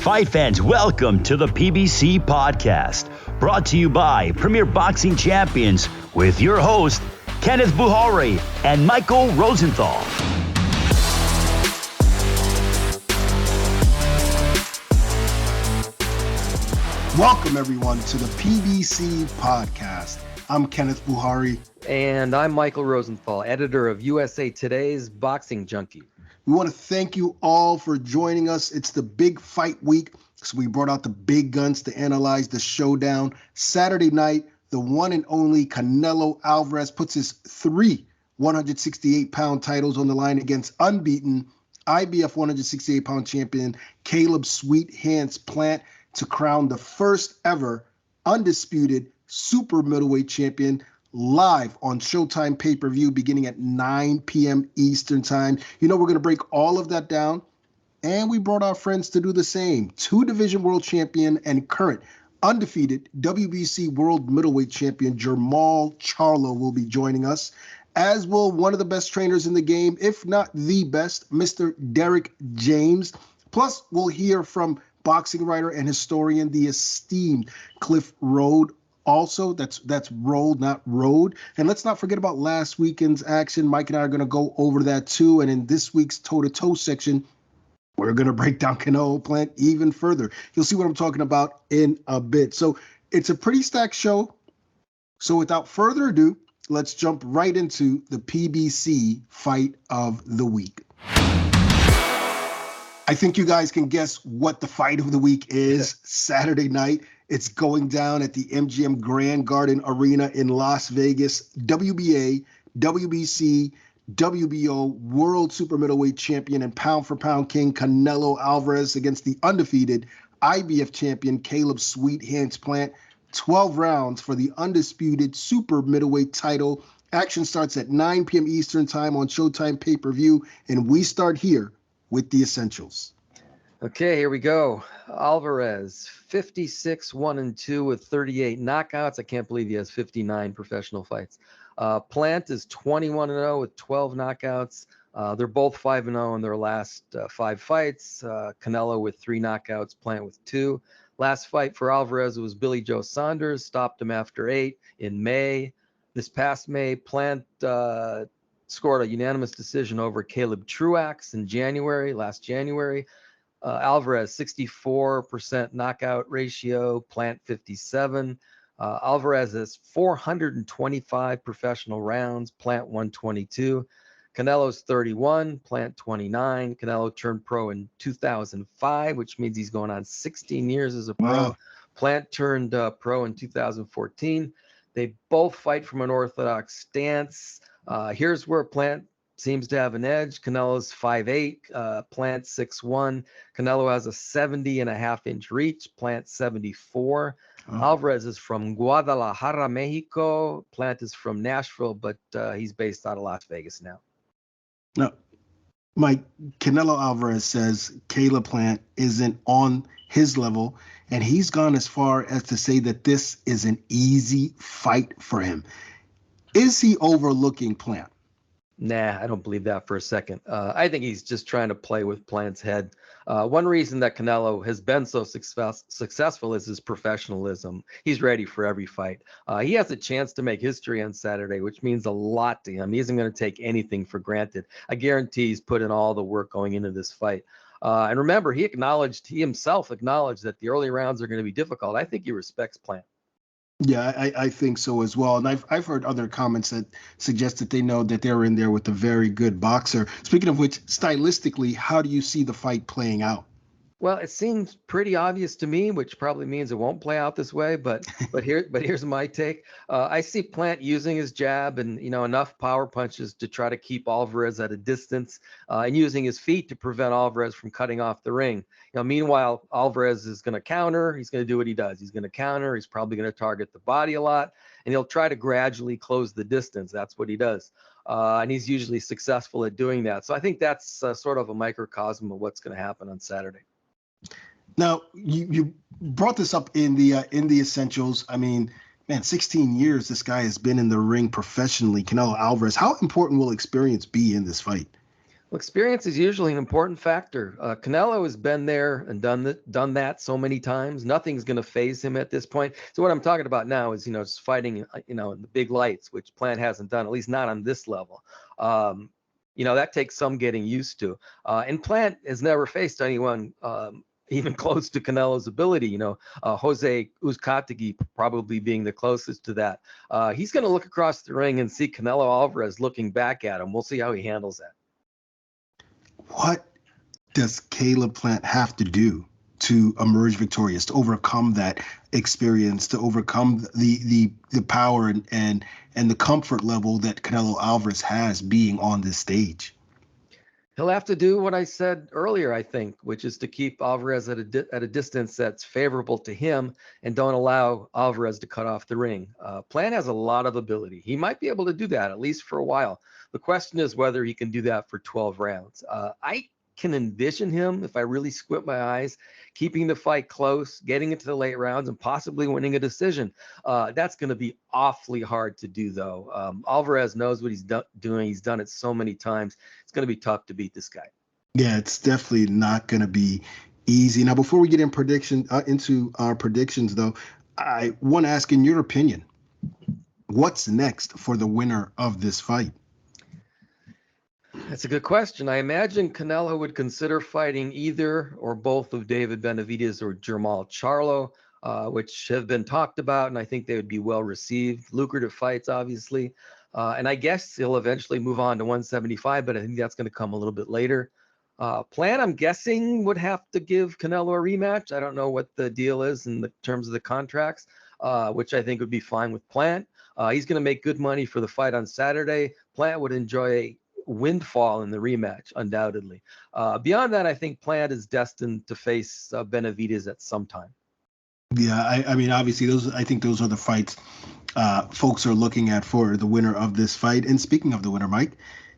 Fight fans, welcome to the PBC podcast, brought to you by Premier Boxing Champions with your host, Kenneth Bouhairie and Michael Rosenthal. Welcome, everyone, to the PBC podcast. I'm Kenneth Bouhairie. And I'm Michael Rosenthal, editor of USA Today's Boxing Junkie. We want to thank you all for joining us. It's the big fight week, so we brought out the big guns to analyze the showdown. Saturday night, the one and only Canelo Álvarez puts his three 168-pound titles on the line against unbeaten IBF 168-pound champion Caleb "Sweet Hands" Plant to crown the first ever undisputed super middleweight champion, live on SHOWTIME pay-per-view beginning at 9 p.m. Eastern time. You know, we're going to break all of that down, and we brought our friends to do the same. Two-division world champion and current undefeated WBC world middleweight champion Jermall Charlo will be joining us, as will one of the best trainers in the game, if not the best, Mr. Derrick James. Plus, we'll hear from boxing writer and historian, the esteemed Cliff Rode. Also, that's Road, not Road. And let's not forget about last weekend's action. Mike and I are going to go over that too. And in this week's toe-to-toe section, we're going to break down Canelo Plant even further. You'll see what I'm talking about in a bit. So it's a pretty stacked show. So without further ado, let's jump right into the PBC fight of the week. I think you guys can guess what the fight of the week is. Saturday night, it's going down at the MGM Grand Garden Arena in Las Vegas. WBA, WBC, WBO World Super Middleweight Champion and pound-for-pound king Canelo Álvarez against the undefeated IBF champion Caleb "Sweet Hands" Plant. 12 rounds for the undisputed super middleweight title. Action starts at 9 p.m. Eastern time on SHOWTIME pay-per-view, and we start here with the essentials. Okay, here we go. Álvarez, 56-1-2 with 38 knockouts. I can't believe he has 59 professional fights. Plant is 21-0 with 12 knockouts. They're both 5-0 in their last 5 fights. Canelo with 3 knockouts, Plant with 2. Last fight for Álvarez was Billy Joe Saunders, stopped him after 8 in May. This past May, Plant scored a unanimous decision over Caleb Truax in last January. Álvarez, 64% knockout ratio, Plant 57. Álvarez has 425 professional rounds, Plant 122. Canelo's 31, Plant 29. Canelo turned pro in 2005, which means he's going on 16 years as a pro. Wow. Plant turned pro in 2014. They both fight from an orthodox stance. Here's where Plant seems to have an edge. Canelo's 5'8", Plant 6'1". Canelo has a 70.5-inch reach, Plant 74. Álvarez is from Guadalajara, Mexico. Plant is from Nashville, but he's based out of Las Vegas now. No, Mike, Canelo Álvarez says Caleb Plant isn't on his level, and he's gone as far as to say that this is an easy fight for him. Is he overlooking Plant? Nah, I don't believe that for a second. I think he's just trying to play with Plant's head. One reason that Canelo has been so successful is his professionalism. He's ready for every fight. He has a chance to make history on Saturday, which means a lot to him. He isn't going to take anything for granted. I guarantee he's put in all the work going into this fight. And remember, he himself acknowledged that the early rounds are going to be difficult. I think he respects Plant. Yeah, I think so as well. And I've heard other comments that suggest that they know that they're in there with a very good boxer. Speaking of which, stylistically, how do you see the fight playing out? Well, it seems pretty obvious to me, which probably means it won't play out this way. But here's my take. I see Plant using his jab and enough power punches to try to keep Álvarez at a distance, and using his feet to prevent Álvarez from cutting off the ring. Meanwhile, Álvarez is going to counter. He's going to do what he does. He's going to counter. He's probably going to target the body a lot, and he'll try to gradually close the distance. That's what he does, and he's usually successful at doing that. So I think that's sort of a microcosm of what's going to happen on Saturday. Now, you brought this up in the essentials. I mean, man, 16 years this guy has been in the ring professionally, Canelo Álvarez. How important will experience be in this fight? Well, experience is usually an important factor. Canelo has been there and done that so many times. Nothing's going to phase him at this point. So what I'm talking about now is, just fighting, in the big lights, which Plant hasn't done, at least not on this level. That takes some getting used to. And Plant has never faced anyone even close to Canelo's ability. Jose Uzcategui probably being the closest to that. He's going to look across the ring and see Canelo Álvarez looking back at him. We'll see how he handles that. What does Caleb Plant have to do to emerge victorious, to overcome that experience, to overcome the power and the comfort level that Canelo Álvarez has being on this stage? He'll have to do what I said earlier, I think, which is to keep Álvarez at a distance that's favorable to him and don't allow Álvarez to cut off the ring. Plant has a lot of ability. He might be able to do that, at least for a while. The question is whether he can do that for 12 rounds. I can envision him, if I really squint my eyes, keeping the fight close, getting into the late rounds, and possibly winning a decision. That's going to be awfully hard to do, though. Álvarez knows what he's doing. He's done it so many times. It's going to be tough to beat this guy. Yeah, it's definitely not going to be easy. Now, before we get into our predictions, though, I want to ask, in your opinion, what's next for the winner of this fight? That's a good question. I imagine Canelo would consider fighting either or both of David Benavidez or Jermall Charlo, which have been talked about, and I think they would be well received. Lucrative fights, obviously. And I guess he'll eventually move on to 175, but I think that's going to come a little bit later. Plant, I'm guessing, would have to give Canelo a rematch. I don't know what the deal is in the terms of the contracts, which I think would be fine with Plant. He's going to make good money for the fight on Saturday. Plant would enjoy windfall in the rematch, undoubtedly. Beyond that, I think Plant is destined to face Benavidez at some time. Yeah, I mean, obviously, I think those are the fights folks are looking at for the winner of this fight. And speaking of the winner, Mike,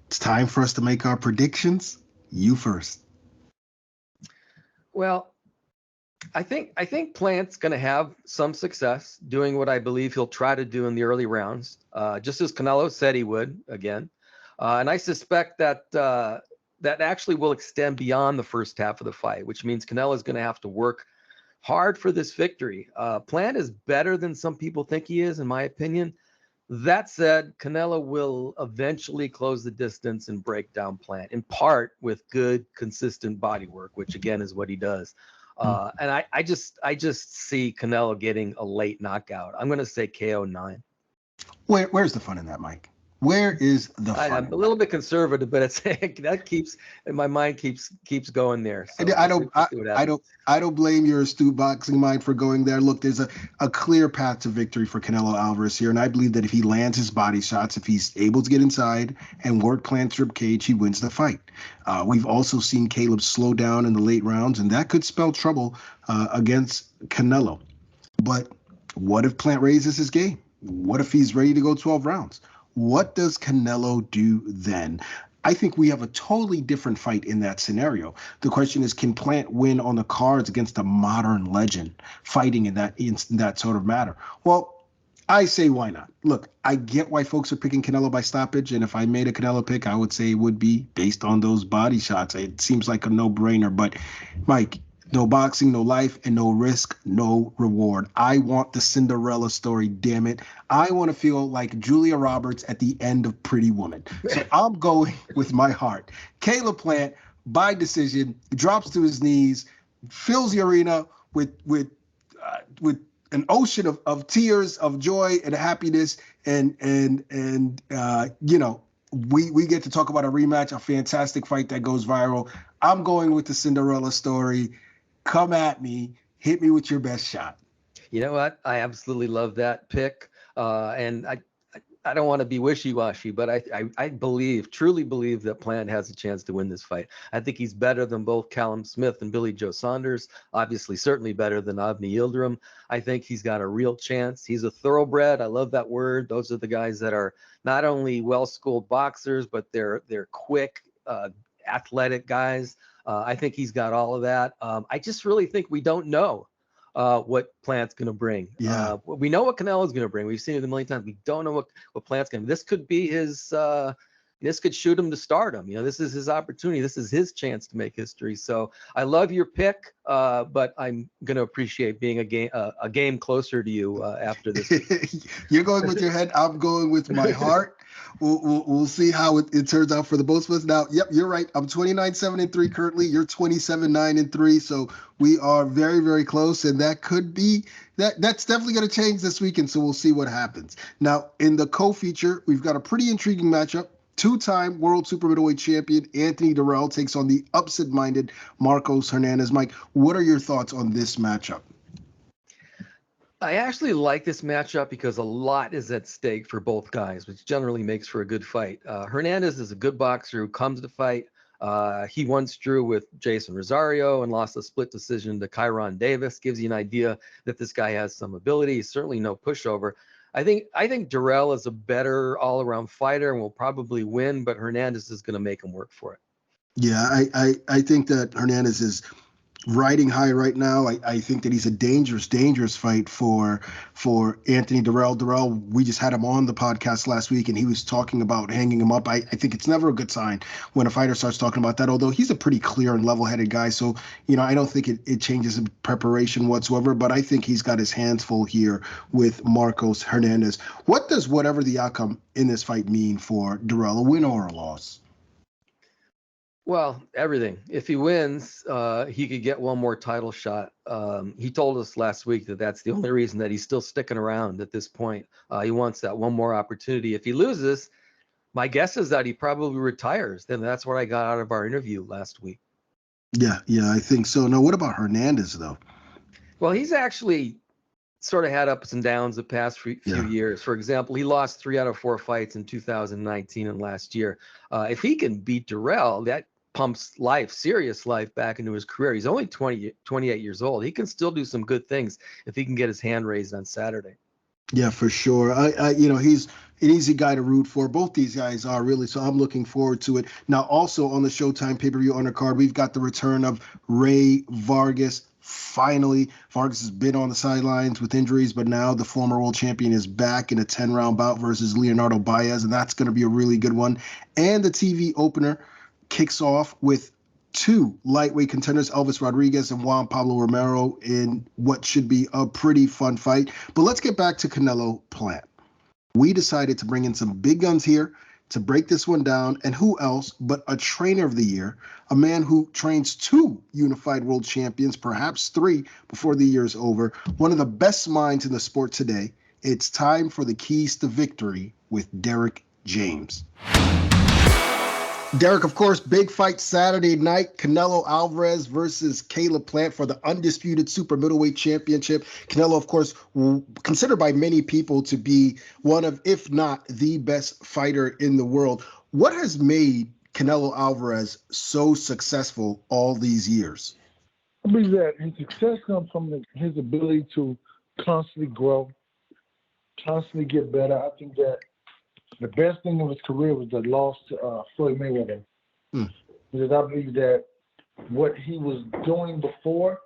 it's time for us to make our predictions. You first. Well, I think Plant's going to have some success doing what I believe he'll try to do in the early rounds, just as Canelo said he would again. And I suspect that that actually will extend beyond the first half of the fight, which means Canelo is going to have to work hard for this victory. Plant is better than some people think he is, in my opinion. That said, Canelo will eventually close the distance and break down Plant, in part with good, consistent body work, which again is what he does. And I just see Canelo getting a late knockout. I'm going to say KO 9. Where's the fun in that, Mike? Where is the fun? I'm a little bit conservative, but it's that keeps my mind keeps going there. So I don't blame your astute boxing mind for going there. Look, there's a clear path to victory for Canelo Álvarez here, and I believe that if he lands his body shots, if he's able to get inside and work Plant's rib cage, he wins the fight. We've also seen Caleb slow down in the late rounds, and that could spell trouble against Canelo. But what if Plant raises his game? What if he's ready to go 12 rounds? What does Canelo do then? I think we have a totally different fight in that scenario. The question is, can Plant win on the cards against a modern legend fighting in that sort of matter? Well, I say why not? Look, I get why folks are picking Canelo by stoppage, and if I made a Canelo pick, I would say it would be based on those body shots. It seems like a no-brainer, but Mike, no boxing, no life, and no risk, no reward. I want the Cinderella story, damn it. I want to feel like Julia Roberts at the end of Pretty Woman. So I'm going with my heart. Caleb Plant, by decision, drops to his knees, fills the arena with an ocean of tears, of joy and happiness, and we get to talk about a rematch, a fantastic fight that goes viral. I'm going with the Cinderella story. Come at me, hit me with your best shot. You know what? I absolutely love that pick. And I don't want to be wishy-washy, but I truly believe that Plant has a chance to win this fight. I think he's better than both Callum Smith and Billy Joe Saunders. Obviously, certainly better than Avni Yildirim. I think he's got a real chance. He's a thoroughbred. I love that word. Those are the guys that are not only well-schooled boxers, but they're quick, athletic guys. I think he's got all of that. I just really think we don't know what Plant's going to bring. Yeah. We know what Canelo's going to bring. We've seen it a million times. We don't know what Plant's going to bring. This could be his this could shoot him to stardom. This is his opportunity. This is his chance to make history. So I love your pick, but I'm going to appreciate being a game closer to you after this. You're going with your head. I'm going with my heart. We'll see how it turns out for the both of us. Now, yep, you're right. I'm 29-7-3 currently. You're 27-9-3. So we are very, very close, and that could be that's definitely going to change this weekend. So we'll see what happens. Now, in the co-feature, we've got a pretty intriguing matchup. Two-time world super middleweight champion Anthony Dirrell takes on the upset-minded Marcos Hernandez. Mike, what are your thoughts on this matchup? I actually like this matchup because a lot is at stake for both guys, which generally makes for a good fight. Hernandez is a good boxer who comes to fight. He once drew with Jason Rosario and lost a split decision to Kyron Davis. Gives you an idea that this guy has some ability. He's certainly no pushover. I think Dirrell is a better all-around fighter and will probably win, but Hernandez is going to make him work for it. Yeah, I think that Hernandez is riding high right now. I think that he's a dangerous fight for Anthony Dirrell. Dirrell, we just had him on the podcast last week, and he was talking about hanging him up. I think it's never a good sign when a fighter starts talking about that, although he's a pretty clear and level-headed guy. So, I don't think it changes in preparation whatsoever, but I think he's got his hands full here with Marcos Hernandez. What does whatever the outcome in this fight mean for Dirrell, a win or a loss? Well, everything. If he wins, he could get one more title shot. He told us last week that that's the only reason that he's still sticking around at this point. He wants that one more opportunity. If he loses, my guess is that he probably retires. Then that's what I got out of our interview last week. Yeah, I think so. Now, what about Hernandez, though? Well, he's actually sort of had ups and downs the past few years. For example, he lost 3 out of 4 fights in 2019 and last year. If he can beat Dirrell, that pumps serious life back into his career. He's only 28 years old. He can still do some good things if he can get his hand raised on Saturday. Yeah, for sure. He's an easy guy to root for. Both these guys are really, so I'm looking forward to it. Now, also on the Showtime pay-per-view undercard, we've got the return of Rey Vargas. Finally, Vargas has been on the sidelines with injuries, but now the former world champion is back in a 10-round bout versus Leonardo Baez, and that's going to be a really good one. And the TV opener kicks off with 2 lightweight contenders, Elvis Rodriguez and Juan Pablo Romero, in what should be a pretty fun fight. But let's get back to Canelo Plant. We decided to bring in some big guns here to break this one down, and who else but a trainer of the year, a man who trains 2 unified world champions, perhaps 3 before the year is over, one of the best minds in the sport today. It's time for the keys to victory with Derrick James. Derrick, of course, big fight Saturday night. Canelo Álvarez versus Caleb Plant for the undisputed super middleweight championship. Canelo, of course, considered by many people to be one of, if not the best fighter in the world. What has made Canelo Álvarez so successful all these years? I believe that his success comes from his ability to constantly grow, constantly get better. I think that the best thing of his career was the loss to Floyd Mayweather. Because I believe that what he was doing before,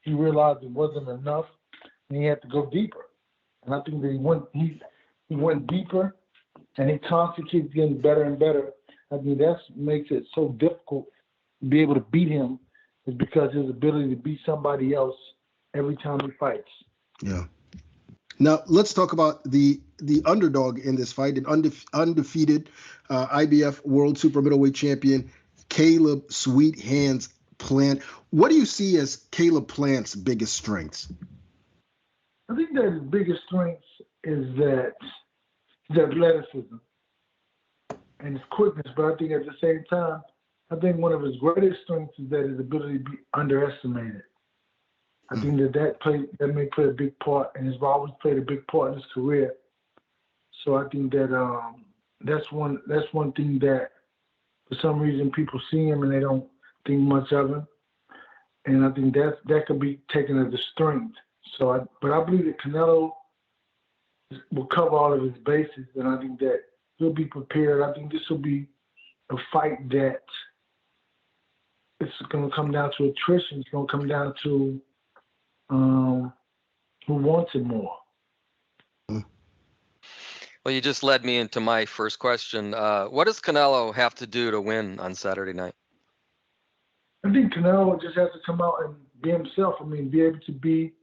he realized it wasn't enough, and he had to go deeper. And I think that he went deeper, and he constantly keeps getting better and better. I think that makes it so difficult to be able to beat him, is because his ability to beat somebody else every time he fights. Yeah. Now, let's talk about the underdog in this fight, an undefeated IBF World Super Middleweight Champion, Caleb Sweet Hands Plant. What do you see as Caleb Plant's biggest strengths? I think that his biggest strength is that his athleticism and his quickness, but I think at the same time, I think one of his greatest strengths is that his ability to be underestimated. I think that may play a big part, and has always played a big part in his career. So I think that that's one thing that, for some reason, people see him and they don't think much of him, and I think that could be taken as a strength. But I believe that Canelo will cover all of his bases, and I think that he'll be prepared. I think this will be a fight that it's going to come down to attrition. It's going to come down to who wants it more. Well, you just led me into my first question. What does Canelo have to do to win on Saturday night? I think Canelo just has to come out and be himself. I mean, be able to be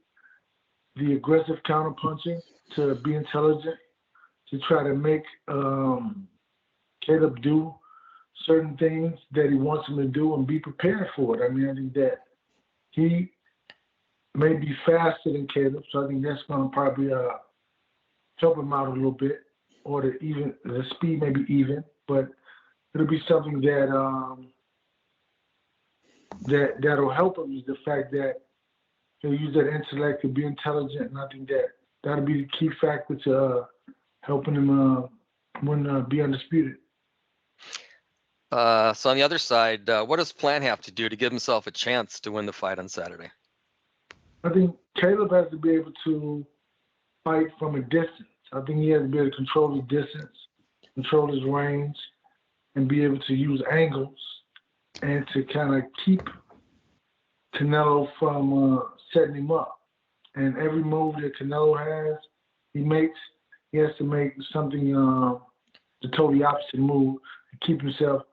the aggressive counterpunching, to be intelligent, to try to make Caleb do certain things that he wants him to do and be prepared for it. I mean, I think that he may be faster than Caleb, so I think that's going to probably help him out a little bit, or the speed may be even, but it'll be something that'll help him, is the fact that he'll use that intellect to be intelligent, and I think that'll be the key factor to helping him be undisputed. So on the other side, what does Plant have to do to give himself a chance to win the fight on Saturday? I think Caleb has to be able to fight from a distance. I think he has to be able to control the distance, control his range, and be able to use angles and to kind of keep Canelo from setting him up. And every move that Canelo has, he has to make something the totally opposite move to keep himself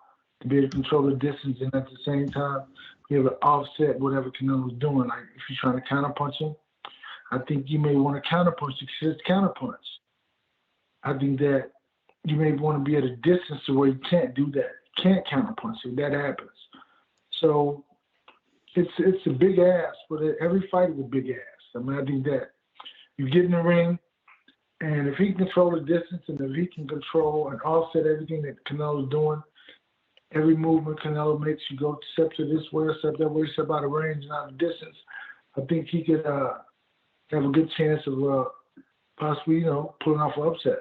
to be able to control the distance, and at the same time be able to offset whatever Canelo's doing. Like if you're trying to counterpunch him, I think you may want to counterpunch his counterpunch. I think that you may want to be at a distance to where you can't do that. You can't counterpunch him. That happens. So it's a big ask, but every fight is a big ask. I mean, I think that you get in the ring, and if he can control the distance, and if he can control and offset everything that Canelo's doing, every movement Canelo makes, you go step to this way, step that way, step out of range and out of distance, I think he could have a good chance of possibly, pulling off an upset.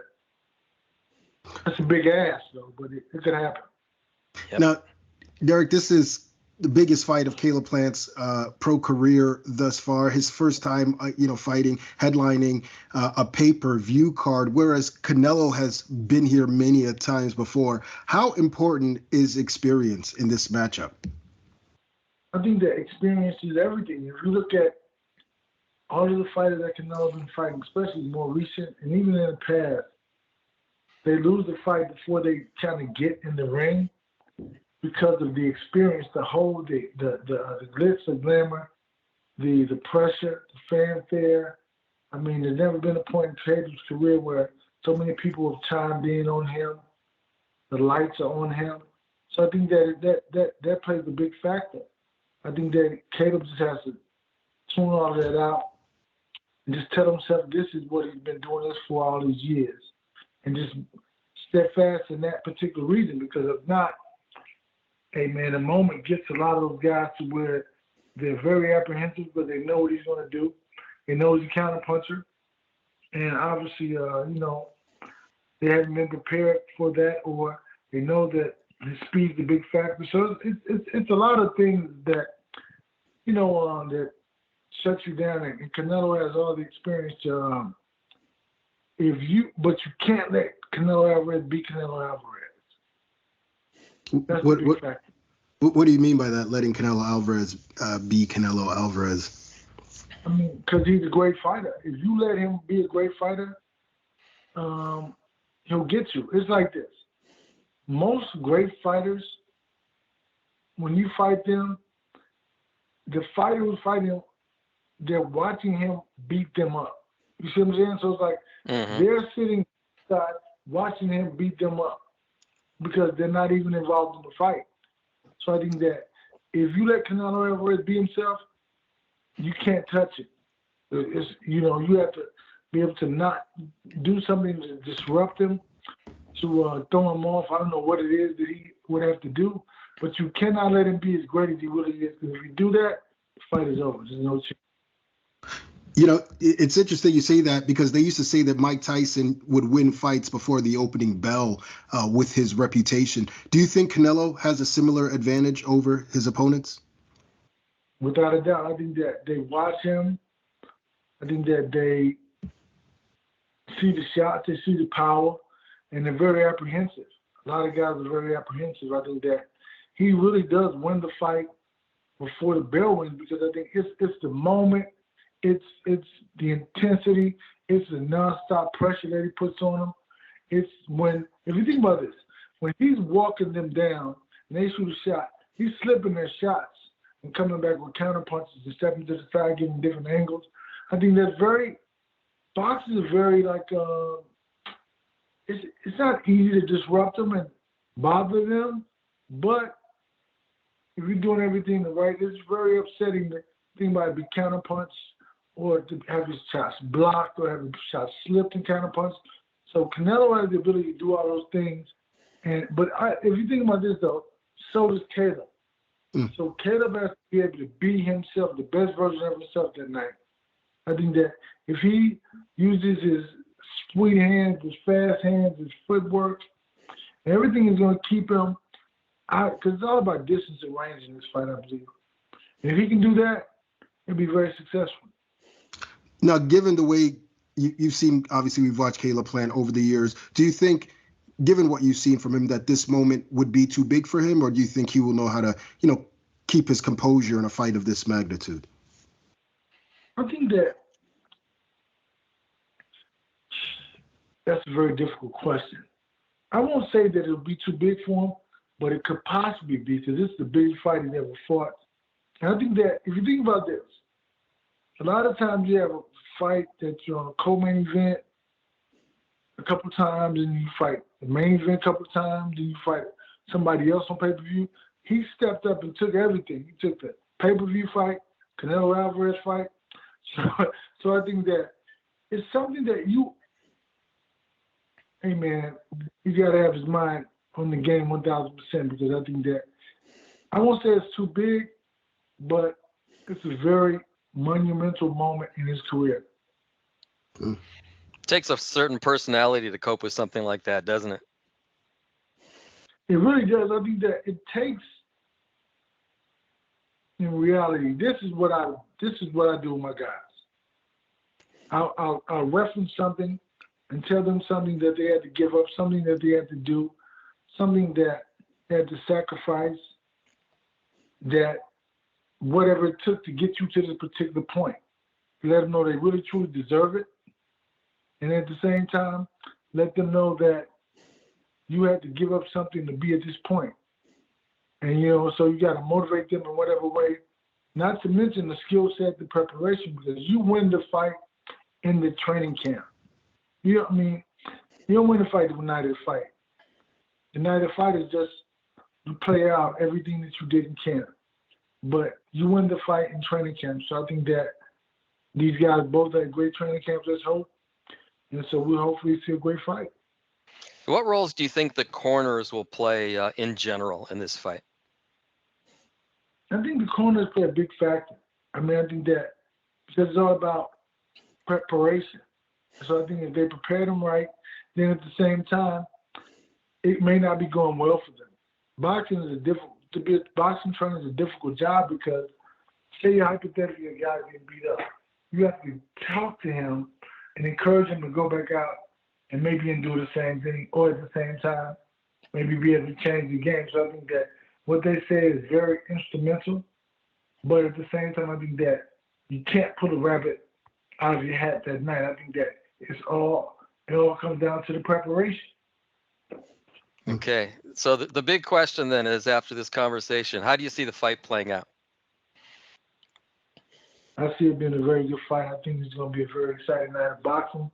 That's a big ask, though, but it could happen. Yep. Now, Derrick, this is the biggest fight of Caleb Plant's pro career thus far. His first time, fighting, headlining a pay-per-view card, whereas Canelo has been here many a times before. How important is experience in this matchup? I think that experience is everything. If you look at all of the fighters that Canelo's been fighting, especially more recent and even in the past, they lose the fight before they kind of get in the ring, because of the experience, the glitz, the glamour, the pressure, the fanfare. I mean, there's never been a point in Caleb's career where so many people have chimed in on him. The lights are on him. So I think that plays a big factor. I think that Caleb just has to tune all of that out and just tell himself this is what he's been doing this for all these years, and just steadfast in that particular reason, because if not, hey man, the moment gets a lot of those guys to where they're very apprehensive, but they know what he's going to do. They know he's a counterpuncher, and obviously, they haven't been prepared for that, or they know that his speed's a big factor. So it's a lot of things that that shut you down. And Canelo has all the experience. But you can't let Canelo Álvarez be Canelo Álvarez. That's the big factor. What do you mean by that, letting Canelo Álvarez be Canelo Álvarez? I mean, because he's a great fighter. If you let him be a great fighter, he'll get you. It's like this. Most great fighters, when you fight them, the fighter who's fighting him, they're watching him beat them up. You see what I'm saying? So it's like they're sitting side watching him beat them up because they're not even involved in the fight. So I think that if you let Canelo Álvarez be himself, you can't touch it. You have to be able to not do something to disrupt him, to throw him off. I don't know what it is that he would have to do, but you cannot let him be as great as he really is. Because if you do that, the fight is over. There's no chance. It's interesting you say that, because they used to say that Mike Tyson would win fights before the opening bell with his reputation. Do you think Canelo has a similar advantage over his opponents? Without a doubt. I think that they watch him. I think that they see the shots, they see the power, and they're very apprehensive. A lot of guys are very apprehensive. I think that he really does win the fight before the bell rings, because I think it's the moment. It's the intensity, it's the nonstop pressure that he puts on him, It's when, if you think about this, when he's walking them down and they shoot a shot, he's slipping their shots and coming back with counter punches and stepping to the side, giving different angles. I think that's boxing is very it's not easy to disrupt them and bother them, but if you're doing everything right, it's very upsetting to think about it, be counter punch or to have his shots blocked or have his shots slipped and counter punch. So Canelo has the ability to do all those things. But if you think about this though, so does Caleb. So Caleb has to be able to be himself, the best version of himself that night. I think that if he uses his sweet hands, his fast hands, his footwork, everything is going to keep him out, because it's all about distance and range in this fight, I believe. And if he can do that, he'll be very successful. Now, given the way you've seen, obviously we've watched Caleb Plant over the years, do you think, given what you've seen from him, that this moment would be too big for him, or do you think he will know how to, keep his composure in a fight of this magnitude? I think that's a very difficult question. I won't say that it'll be too big for him, but it could possibly be, because this is the biggest fight he's ever fought. And I think that if you think about this, a lot of times you have a fight that you're on a co-main event a couple times, and you fight the main event a couple times, and you fight somebody else on pay-per-view. He stepped up and took everything. He took the pay-per-view fight, Canelo Álvarez fight. So I think that it's something that hey man, you got to have his mind on the game 1,000%, because I think that, I won't say it's too big, but it's a very monumental moment in his career. It takes a certain personality to cope with something like that, doesn't it? It really does. I think that it takes, in reality, this is what I do with my guys. I'll reference something and tell them something that they had to give up, something that they had to do, something that they had to sacrifice, that whatever it took to get you to this particular point. Let them know they really truly deserve it. And at the same time, let them know that you had to give up something to be at this point. And, so you got to motivate them in whatever way, not to mention the skill set, the preparation, because you win the fight in the training camp. You know what I mean? You don't win the fight the night of the fight. The night of the fight is just you play out everything that you did in camp. But you win the fight in training camp. So I think that these guys both had great training camps, let's hope. And so we'll hopefully see a great fight. What roles do you think the corners will play in general in this fight? I think the corners play a big factor. I think that because it's all about preparation. So I think if they prepare them right, then at the same time, it may not be going well for them. Boxing training is a difficult job, because say you're hypothetically a guy getting beat up. You have to talk to him and encourage him to go back out and maybe do the same thing, or at the same time, maybe be able to change the game. So I think that what they say is very instrumental, but at the same time, I think that you can't pull a rabbit out of your hat that night. I think that it all comes down to the preparation. Okay, so the big question then is, after this conversation, how do you see the fight playing out? I see it being a very good fight. I think it's going to be a very exciting night of boxing.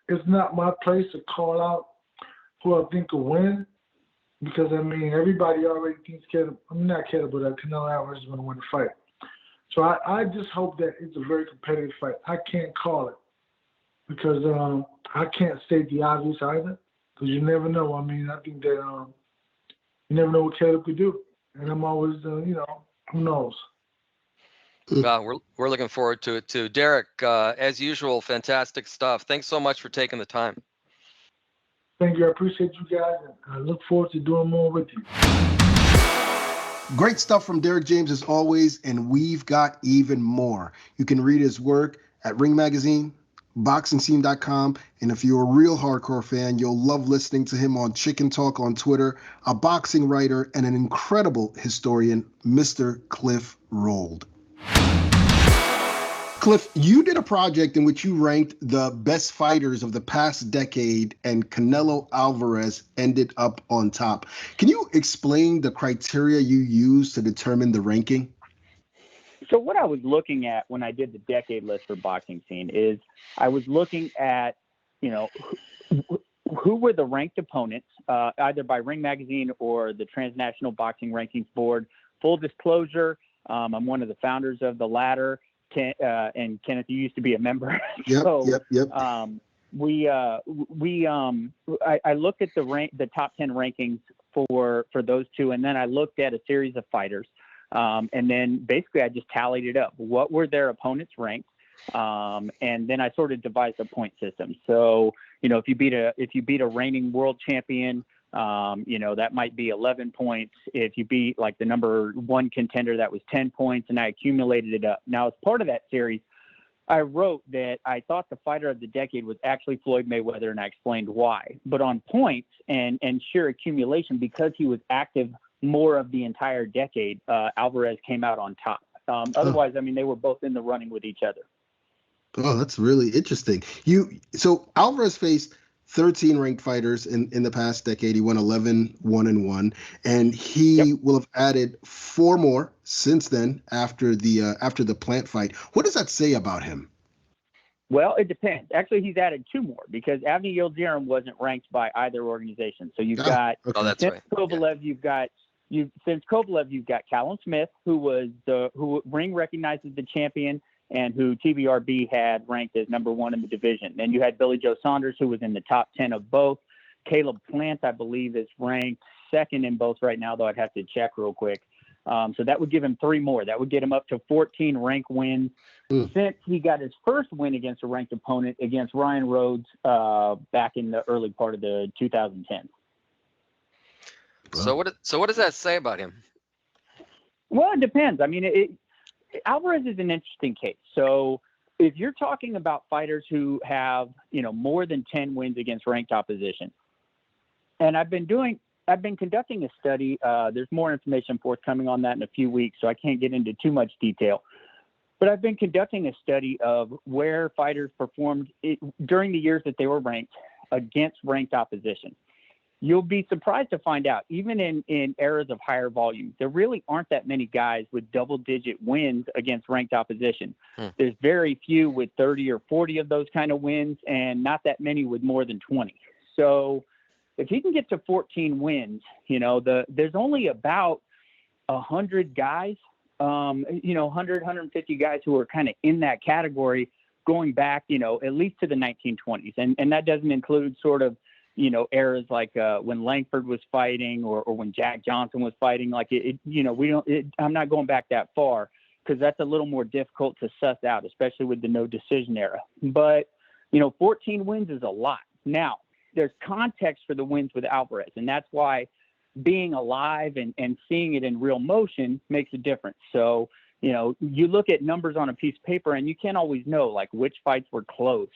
It's not my place to call out who I think will win, because, everybody already thinks Canelo Álvarez is going to win the fight. So I just hope that it's a very competitive fight. I can't call it, because I can't state the obvious either, because you never know. I think that you never know what Caleb could do. And I'm always, who knows? We're looking forward to it too. Derrick, as usual, fantastic stuff. Thanks so much for taking the time. Thank you. I appreciate you guys, and I look forward to doing more with you. Great stuff from Derrick James as always, and we've got even more. You can read his work at Ring Magazine, BoxingScene.com, and if you're a real hardcore fan, you'll love listening to him on Chicken Talk on Twitter, a boxing writer and an incredible historian, Mr. Cliff Rold. Cliff, you did a project in which you ranked the best fighters of the past decade, and Canelo Álvarez ended up on top. Can you explain the criteria you used to determine the ranking? So what I was looking at when I did the decade list for Boxing Scene is I was looking at, who were the ranked opponents, either by Ring Magazine or the Transnational Boxing Rankings Board. Full disclosure, I'm one of the founders of the latter. And Kenneth, you used to be a member. Yep. I looked at the top 10 rankings for those two, and then I looked at a series of fighters, and then basically I just tallied it up. What were their opponents ranked? And then I sort of devised a point system. So if you beat a reigning world champion, that might be 11 points. If you beat like the number one contender, that was 10 points, and I accumulated it up. Now, as part of that series, I wrote that I thought the fighter of the decade was actually Floyd Mayweather, and I explained why. But on points and sheer accumulation, because he was active more of the entire decade, Alvarez came out on top. Otherwise, they were both in the running with each other. Oh, that's really interesting. So Alvarez faced 13 ranked fighters in the past decade. He won 11, 1-1, and he will have added 4 more since then after the Plant fight. What does that say about him? Well, it depends. Actually, he's added 2 more because Avni Yildirim wasn't ranked by either organization. So you've got that's since right. Kovalev, since Kovalev, you've got Callum Smith, who Ring recognizes the champion, and who TBRB had ranked as number 1 in the division. Then you had Billy Joe Saunders, who was in the top 10 of both. Caleb Plant, I believe, is ranked 2nd in both right now, though I'd have to check real quick. So that would give him 3 more. That would get him up to 14 rank wins since he got his first win against a ranked opponent against Ryan Rhodes back in the early part of the 2010s. So what does that say about him? Well, it depends. Alvarez is an interesting case. So if you're talking about fighters who have, more than 10 wins against ranked opposition, and I've been conducting a study. There's more information forthcoming on that in a few weeks, so I can't get into too much detail. But I've been conducting a study of where fighters performed during the years that they were ranked against ranked opposition. You'll be surprised to find out, even in eras of higher volume, there really aren't that many guys with double-digit wins against ranked opposition. There's very few with 30 or 40 of those kind of wins, and not that many with more than 20. So if he can get to 14 wins, there's only about 100 guys, 100, 150 guys who are kind of in that category going back, at least to the 1920s. And that doesn't include sort of, eras like when Langford was fighting or when Jack Johnson was fighting. I'm not going back that far because that's a little more difficult to suss out, especially with the no decision era. But, 14 wins is a lot. Now, there's context for the wins with Alvarez, and that's why being alive and seeing it in real motion makes a difference. So, you look at numbers on a piece of paper and you can't always know like which fights were close.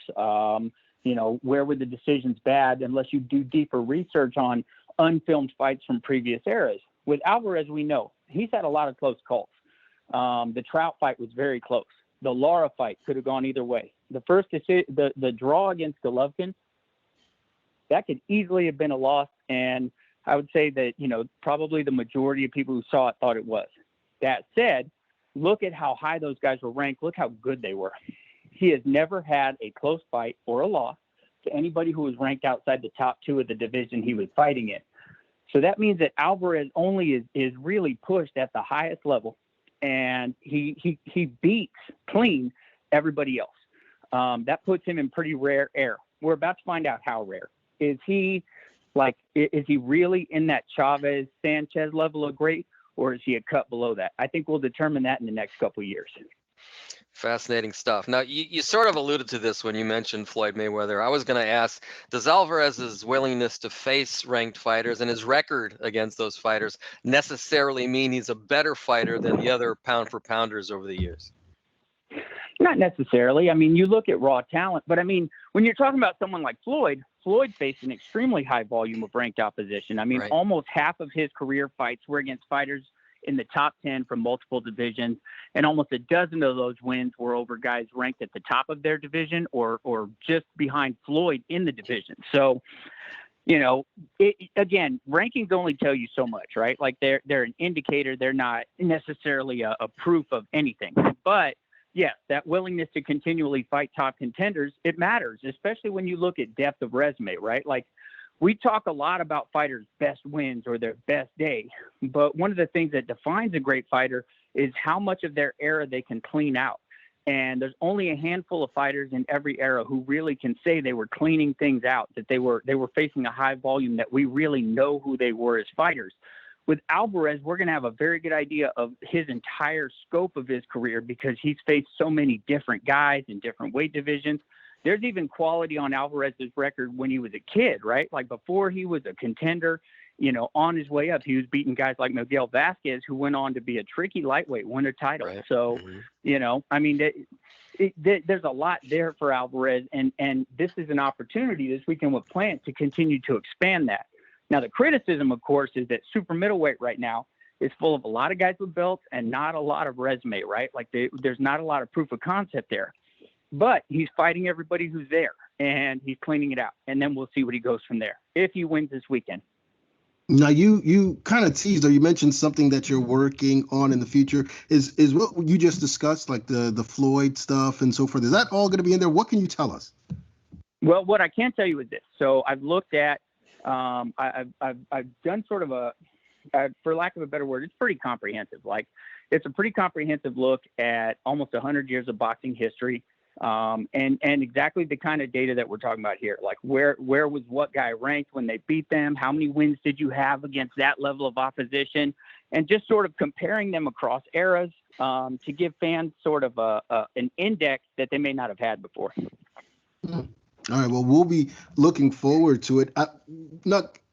Where were the decisions bad unless you do deeper research on unfilmed fights from previous eras. With Alvarez, we know he's had a lot of close calls. The Trout fight was very close. The Lara fight could have gone either way. The first the draw against Golovkin, that could easily have been a loss. And I would say that, probably the majority of people who saw it thought it was. That said, look at how high those guys were ranked. Look how good they were. He has never had a close fight or a loss to anybody who was ranked outside the top 2 of the division he was fighting in. So that means that Alvarez only is really pushed at the highest level, and he beats clean everybody else. That puts him in pretty rare air. We're about to find out how rare. Is he really in that Chavez Sanchez level of great, or is he a cut below that? I think we'll determine that in the next couple of years. Fascinating stuff. Now, you sort of alluded to this when you mentioned Floyd Mayweather. I was going to ask, does Alvarez's willingness to face ranked fighters and his record against those fighters necessarily mean he's a better fighter than the other pound-for-pounders over the years? Not necessarily. You look at raw talent, but when you're talking about someone like Floyd faced an extremely high volume of ranked opposition. Right. Almost half of his career fights were against fighters in the top 10 from multiple divisions, and almost a dozen of those wins were over guys ranked at the top of their division or just behind Floyd in the division. So, again, rankings only tell you so much, right? Like they're an indicator. They're not necessarily a proof of anything. But yes, that willingness to continually fight top contenders, it matters, especially when you look at depth of resume, right? Like we talk a lot about fighters' best wins or their best day, but one of the things that defines a great fighter is how much of their era they can clean out. And there's only a handful of fighters in every era who really can say they were cleaning things out, that they were facing a high volume, that we really know who they were as fighters. With Álvarez, we're going to have a very good idea of his entire scope of his career because he's faced so many different guys in different weight divisions. There's even quality on Álvarez's record when he was a kid, right? Like before he was a contender, on his way up, he was beating guys like Miguel Vasquez, who went on to be a tricky lightweight, win a title. Right. So, there's a lot there for Álvarez, and this is an opportunity this weekend with Plant to continue to expand that. Now, the criticism, of course, is that super middleweight right now is full of a lot of guys with belts and not a lot of resume, right? Like there's not a lot of proof of concept there. But he's fighting everybody who's there, and he's cleaning it out. And then we'll see what he goes from there if he wins this weekend. Now, you kind of teased or you mentioned something that you're working on in the future. Is what you just discussed, like the Floyd stuff and so forth, is that all going to be in there? What can you tell us? Well, what I can tell you is this. So I've looked at, I've done sort of for lack of a better word, it's pretty comprehensive. Like it's a pretty comprehensive look at almost 100 years of boxing history. And exactly the kind of data that we're talking about here, like where was what guy ranked when they beat them? How many wins did you have against that level of opposition? And just sort of comparing them across eras, to give fans sort of an index that they may not have had before. All right. Well, we'll be looking forward to it.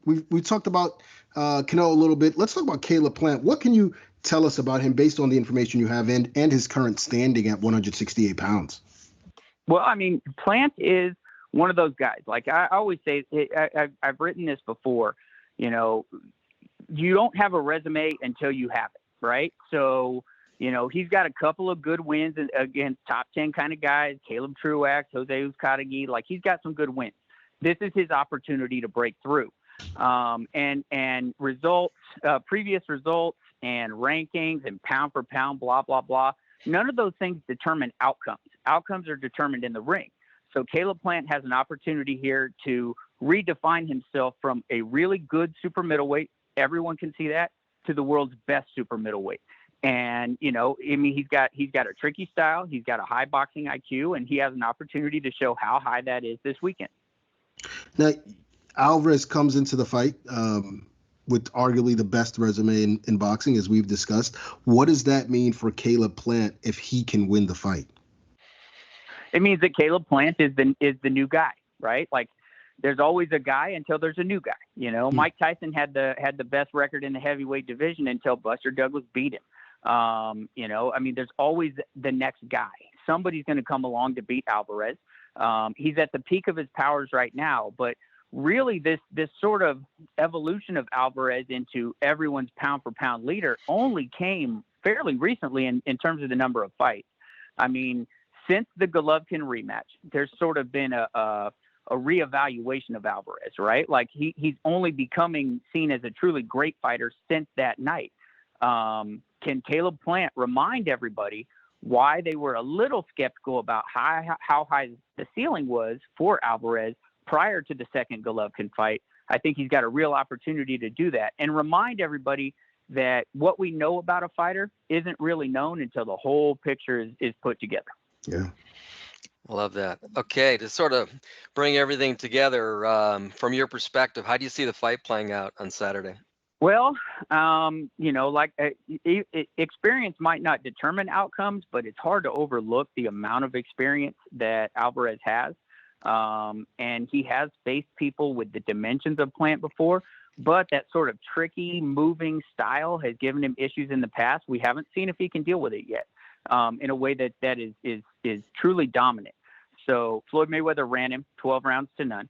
We talked about Canelo a little bit. Let's talk about Caleb Plant. What can you tell us about him based on the information you have and his current standing at 168 pounds? Well, I mean, Plant is one of those guys. Like I always say, I've written this before, you don't have a resume until you have it, right? So, he's got a couple of good wins against top 10 kind of guys, Caleb Truax, Jose Uzcategui. Like he's got some good wins. This is his opportunity to break through. And results, previous results and rankings and pound for pound, blah, blah, blah. None of those things determine outcomes. Outcomes are determined in the ring. So Caleb Plant has an opportunity here to redefine himself from a really good super middleweight, everyone can see that, to the world's best super middleweight. And, he's got a tricky style, he's got a high boxing IQ, and he has an opportunity to show how high that is this weekend. Now, Álvarez comes into the fight with arguably the best resume in boxing, as we've discussed. What does that mean for Caleb Plant if he can win the fight? It means that Caleb Plant is the new guy, right? Like there's always a guy until there's a new guy. Mike Tyson had the best record in the heavyweight division until Buster Douglas beat him. There's always the next guy. Somebody's going to come along to beat Álvarez. He's at the peak of his powers right now, but really this sort of evolution of Álvarez into everyone's pound for pound leader only came fairly recently in terms of the number of fights. I mean, since the Golovkin rematch, there's sort of been a reevaluation of Álvarez, right? Like he's only becoming seen as a truly great fighter since that night. Can Caleb Plant remind everybody why they were a little skeptical about how high the ceiling was for Álvarez prior to the second Golovkin fight? I think he's got a real opportunity to do that and remind everybody that what we know about a fighter isn't really known until the whole picture is put together. Yeah. Love that. Okay, to sort of bring everything together, from your perspective, how do you see the fight playing out on Saturday? Well, experience might not determine outcomes, but it's hard to overlook the amount of experience that Álvarez has. And he has faced people with the dimensions of Plant before, but that sort of tricky moving style has given him issues in the past. We haven't seen if he can deal with it yet, in a way that is truly dominant. So Floyd Mayweather ran him 12 rounds to none,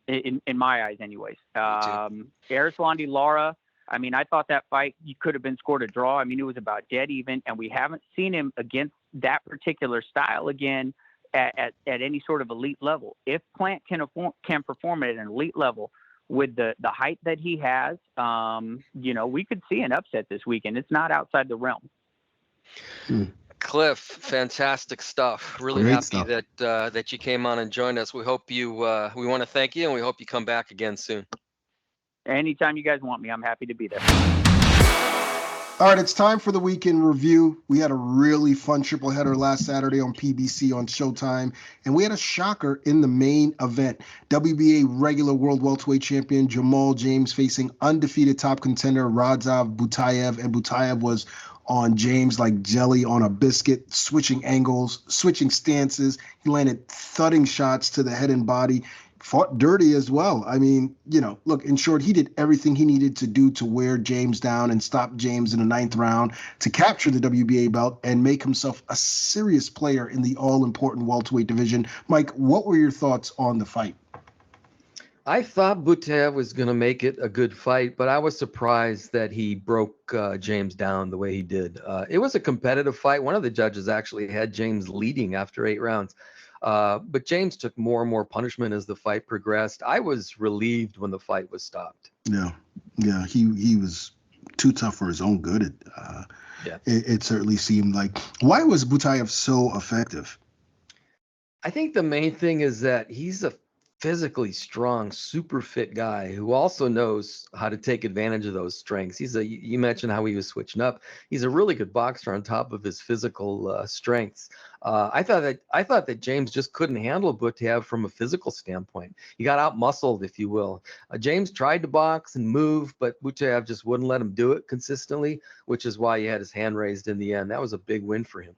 in my eyes anyways. Erislandy Lara, I mean, I thought that fight, you could have been scored a draw. I mean, it was about dead even, and we haven't seen him against that particular style again at any sort of elite level. If Plant can perform at an elite level with the height that he has, we could see an upset this weekend. It's not outside the realm. Cliff, fantastic stuff. Really Great happy stuff. that you came on and joined us. We hope we want to thank you, and we hope you come back again soon. Anytime you guys want me, I'm happy to be there. All right, it's time for the weekend review. We had a really fun triple header last Saturday on PBC on Showtime, and we had a shocker in the main event. WBA regular world welterweight champion Jermall James facing undefeated top contender Bouhairie, and Bouhairie was on James like jelly on a biscuit, switching angles, switching stances. He landed thudding shots to the head and body. Fought dirty as well. I mean, look, in short, he did everything he needed to do to wear James down and stop James in the 9th round to capture the WBA belt and make himself a serious player in the all-important welterweight division. Mike, what were your thoughts on the fight? I thought Bouhairie was going to make it a good fight, but I was surprised that he broke James down the way he did. It was a competitive fight. One of the judges actually had James leading after 8 rounds. But James took more and more punishment as the fight progressed. I was relieved when the fight was stopped. Yeah, he was too tough for his own good. It certainly seemed like. Why was Bouhairie so effective? I think the main thing is that he's a physically strong, super fit guy who also knows how to take advantage of those strengths. You mentioned how he was switching up. He's a really good boxer on top of his physical strengths. I thought that James just couldn't handle Bouhairie from a physical standpoint. He got out-muscled, if you will. James tried to box and move, but Bouhairie just wouldn't let him do it consistently, which is why he had his hand raised in the end. That was a big win for him.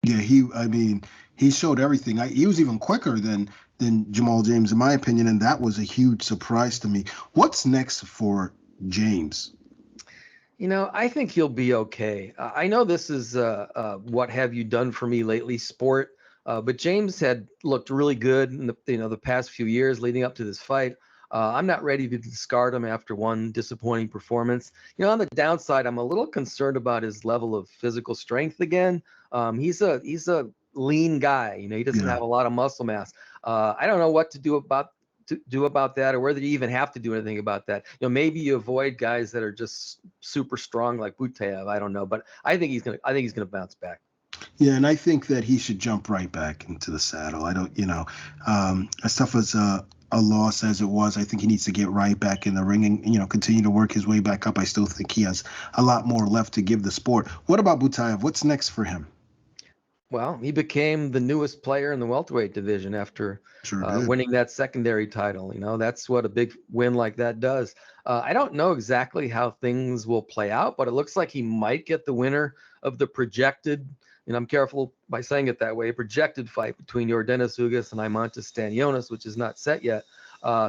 Yeah, he showed everything. He was even quicker than Jermall James, in my opinion, and that was a huge surprise to me. What's next for James? I think he'll be okay. I know this is what have you done for me lately sport, but James had looked really good in the past few years leading up to this fight. I'm not ready to discard him after one disappointing performance. On the downside, I'm a little concerned about his level of physical strength again. He's a lean guy. He doesn't have a lot of muscle mass. I don't know what to do about that, or whether you even have to do anything about that. Maybe you avoid guys that are just super strong like Bouhairie. I don't know, but I think he's gonna bounce back. Yeah, and I think that he should jump right back into the saddle. I don't, as tough as a loss as it was, I think he needs to get right back in the ring and, continue to work his way back up. I still think he has a lot more left to give the sport. What about Bouhairie? What's next for him? Well, he became the newest player in the welterweight division after winning that secondary title. That's what a big win like that does. I don't know exactly how things will play out, but it looks like he might get the winner of the projected, and I'm careful by saying it that way, projected fight between Yordenis Ugas and Imantas Stanionis, which is not set yet.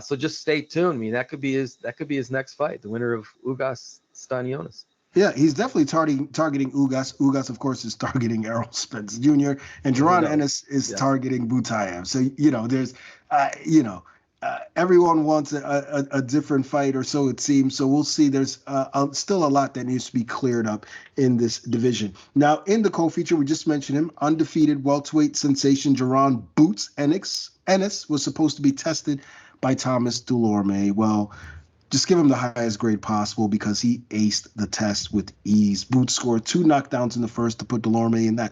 So just stay tuned. That could be his next fight, the winner of Ugas Stanionis. Yeah, he's definitely targeting Ugas. Ugas, of course, is targeting Errol Spence Jr. and Jaron Ennis is targeting Bouhairie. So there's, everyone wants a different fight, or so it seems. So we'll see. There's still a lot that needs to be cleared up in this division. Now, in the co-feature, we just mentioned him, undefeated welterweight sensation Jaron Boots Ennis was supposed to be tested by Thomas Dulorme. Well, just give him the highest grade possible because he aced the test with ease. Boots scored 2 knockdowns in the first to put Dulorme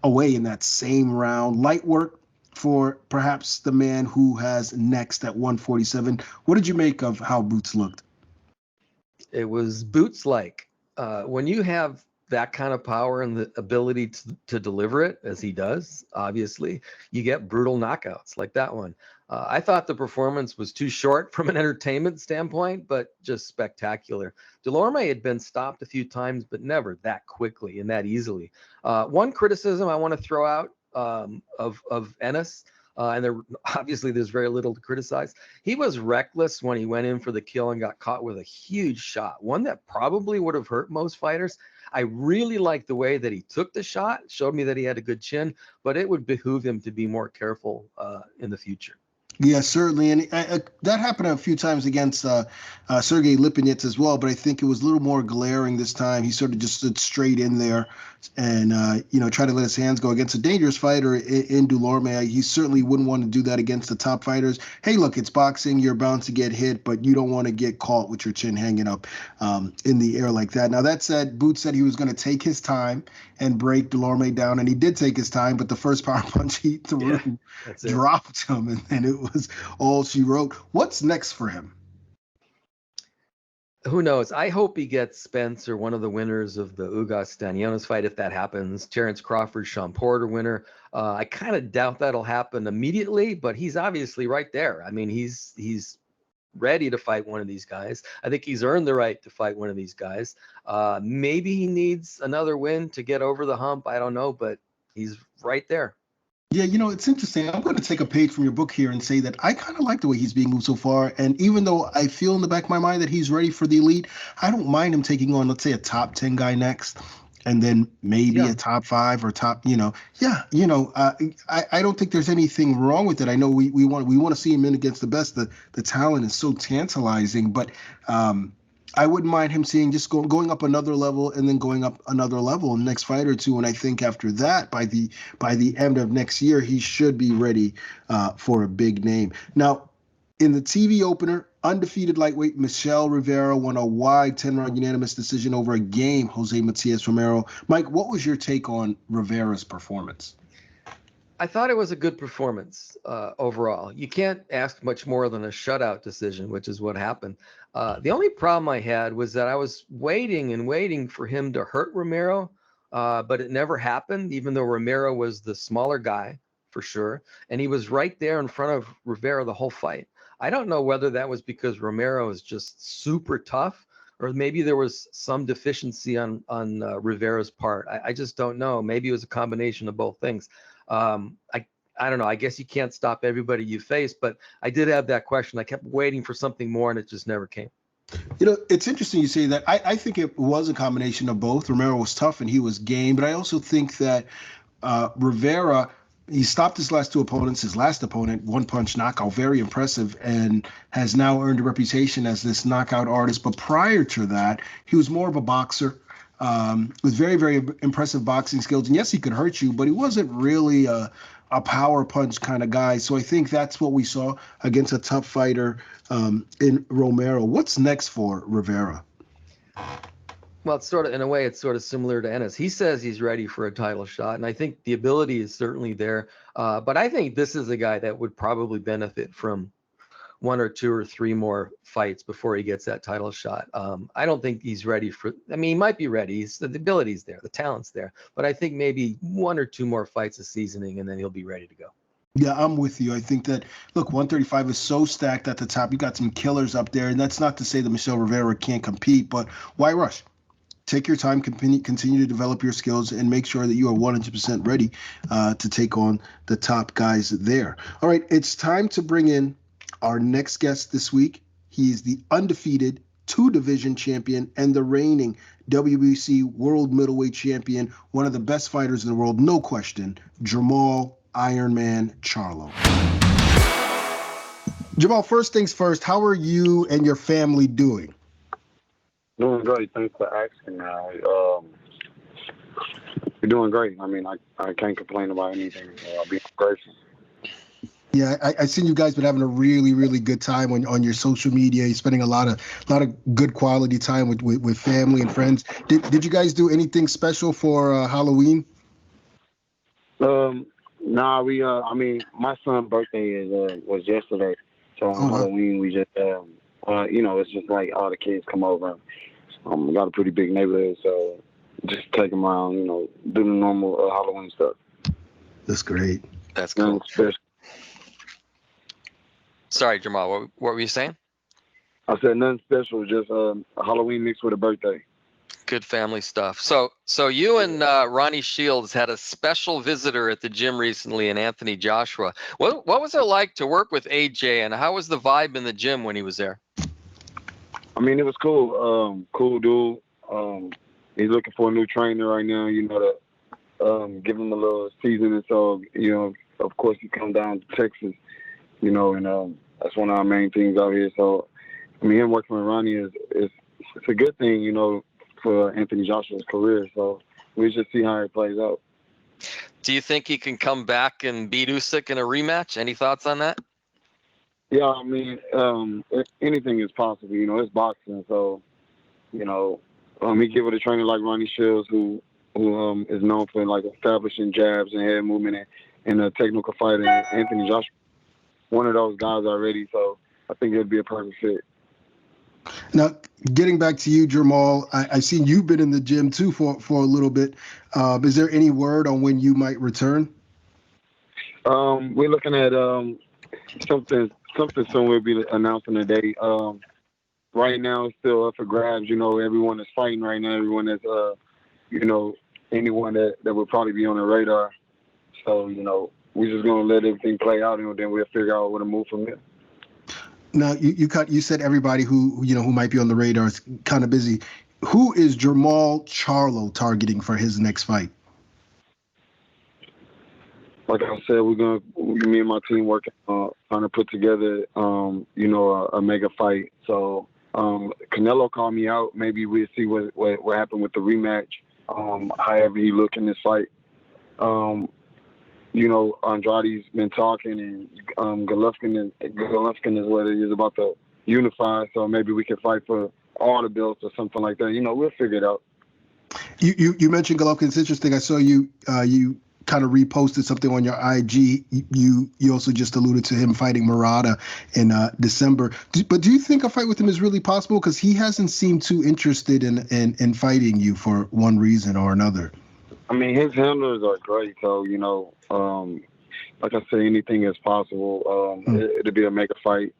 away in that same round. Light work for perhaps the man who has next at 147. What did you make of how Boots looked? It was Boots-like. When you have that kind of power and the ability to deliver it, as he does, obviously, you get brutal knockouts like that one. I thought the performance was too short from an entertainment standpoint, but just spectacular. Dulorme had been stopped a few times, but never that quickly and that easily. One criticism I want to throw out of Ennis, and there's very little to criticize. He was reckless when he went in for the kill and got caught with a huge shot, one that probably would have hurt most fighters. I really liked the way that he took the shot, showed me that he had a good chin, but it would behoove him to be more careful in the future. Yeah, certainly, and that happened a few times against Sergey Lipinets as well. But I think it was a little more glaring this time. He sort of just stood straight in there, and tried to let his hands go against a dangerous fighter in Dulorme. He certainly wouldn't want to do that against the top fighters. Hey, look, it's boxing. You're bound to get hit, but you don't want to get caught with your chin hanging up in the air like that. Now, that said, Boots said he was going to take his time and break Dulorme down, and he did take his time. But the first power punch he threw dropped him, and it was all she wrote. What's next for him? Who knows? I hope he gets Spence or one of the winners of the Ugas Stanionis fight if that happens. Terrence Crawford, Sean Porter winner. I kind of doubt that'll happen immediately, but he's obviously right there. I mean, he's ready to fight one of these guys. I think he's earned the right to fight one of these guys. Maybe he needs another win to get over the hump. I don't know, but he's right there. Yeah, it's interesting. I'm going to take a page from your book here and say that I kind of like the way he's being moved so far. And even though I feel in the back of my mind that he's ready for the elite, I don't mind him taking on, let's say, a top 10 guy next, and then maybe a top 5 or top, I don't think there's anything wrong with it. I know we want to see him in against the best. The talent is so tantalizing, but I wouldn't mind him seeing just going up another level and then going up another level in the next fight or two. And I think after that, by the end of next year, he should be ready for a big name. Now, in the TV opener, undefeated lightweight Michel Rivera won a wide 10-round unanimous decision over a game Jose Matias Romero. Mike, what was your take on Rivera's performance? I thought it was a good performance overall. You can't ask much more than a shutout decision, which is what happened. The only problem I had was that I was waiting for him to hurt Romero, but it never happened, even though Romero was the smaller guy for sure. And he was right there in front of Rivera the whole fight. I don't know whether that was because Romero is just super tough, or maybe there was some deficiency on Rivera's part. I just don't know. Maybe it was a combination of both things. I don't know. I guess you can't stop everybody you face, but I did have that question. I kept waiting for something more, and it just never came. It's interesting you say that. I think it was a combination of both. Romero was tough and he was game, but I also think that Rivera, he stopped his last two opponents. His last opponent, one-punch knockout, very impressive, and has now earned a reputation as this knockout artist. But prior to that, he was more of a boxer with very, very impressive boxing skills. And yes, he could hurt you, but he wasn't really a power punch kind of guy. So I think that's what we saw against a tough fighter in Romero. What's next for Rivera? Well, it's sort of similar to Ennis. He says he's ready for a title shot, and I think the ability is certainly there. But I think this is a guy that would probably benefit from 1 or 2 or 3 more fights before he gets that title shot. I don't think he's ready he might be ready. The ability's there, the talent's there, but I think maybe 1 or 2 more fights of seasoning and then he'll be ready to go. Yeah, I'm with you. I think that, look, 135 is so stacked at the top. You got some killers up there, and that's not to say that Michel Rivera can't compete, but why rush? Take your time, continue to develop your skills, and make sure that you are 100% ready to take on the top guys there. All right, it's time to bring in our next guest this week. He is the undefeated 2-division champion and the reigning WBC World Middleweight Champion, one of the best fighters in the world, no question, Jermall Ironman Charlo. Jermall, first things first, how are you and your family doing? Doing great. Thanks for asking. You're doing great. I mean, I can't complain about anything. I'll be grateful. Yeah, I seen you guys been having a really, really good time on your social media. You're spending a lot of good quality time with family and friends. Did you guys do anything special for Halloween? Nah, I mean, my son's birthday was yesterday, so on Halloween we just it's just like all the kids come over. We got a pretty big neighborhood, so just take them around, do the normal Halloween stuff. That's great. That's cool. Sorry, Jermall, what were you saying? I said nothing special, just Halloween mixed with a birthday. Good family stuff. So you and Ronnie Shields had a special visitor at the gym recently, in Anthony Joshua. What was it like to work with AJ, and how was the vibe in the gym when he was there? I mean, it was cool. Cool dude. He's looking for a new trainer right now, to give him a little seasoning. So, of course, he come down to Texas you know, and that's one of our main things out here. So, I mean, him working with Ronnie is it's a good thing, you know, for Anthony Joshua's career. So we should see how it plays out. Do you think he can come back and beat Usyk in a rematch? Any thoughts on that? Yeah, I mean, anything is possible. You know, it's boxing, so you know, he give it a trainer like Ronnie Shields, who is known for like establishing jabs and head movement and a technical fighter. And Anthony Joshua, one of those guys already. So I think it'd be a perfect fit. Now, getting back to you, Jermall, I've seen you've been in the gym too for a little bit. Is there any word on when you might return? We're looking at something soon. We'll be announcing a date. Right now, it's still up for grabs. You know, everyone is fighting right now. Everyone is, you know, anyone that would probably be on the radar. So, you know, we're just gonna let everything play out, and then we'll figure out where to move from there. Now, you said everybody who might be on the radar is kind of busy. Who is Jermall Charlo targeting for his next fight? Like I said, me and my team working trying to put together, you know, a mega fight. So Canelo called me out. Maybe we'll see what happened with the rematch. However he look in this fight. You know, Andrade's been talking, and Golovkin is what it is about to unify. So maybe we can fight for all the belts or something like that. You know, we'll figure it out. You mentioned Golovkin. It's interesting. I saw you kind of reposted something on your IG. You also just alluded to him fighting Murata in December. But do you think a fight with him is really possible? Because he hasn't seemed too interested in fighting you for one reason or another. I mean, his handlers are great. So, you know, like I say, anything is possible. It'll be a mega fight.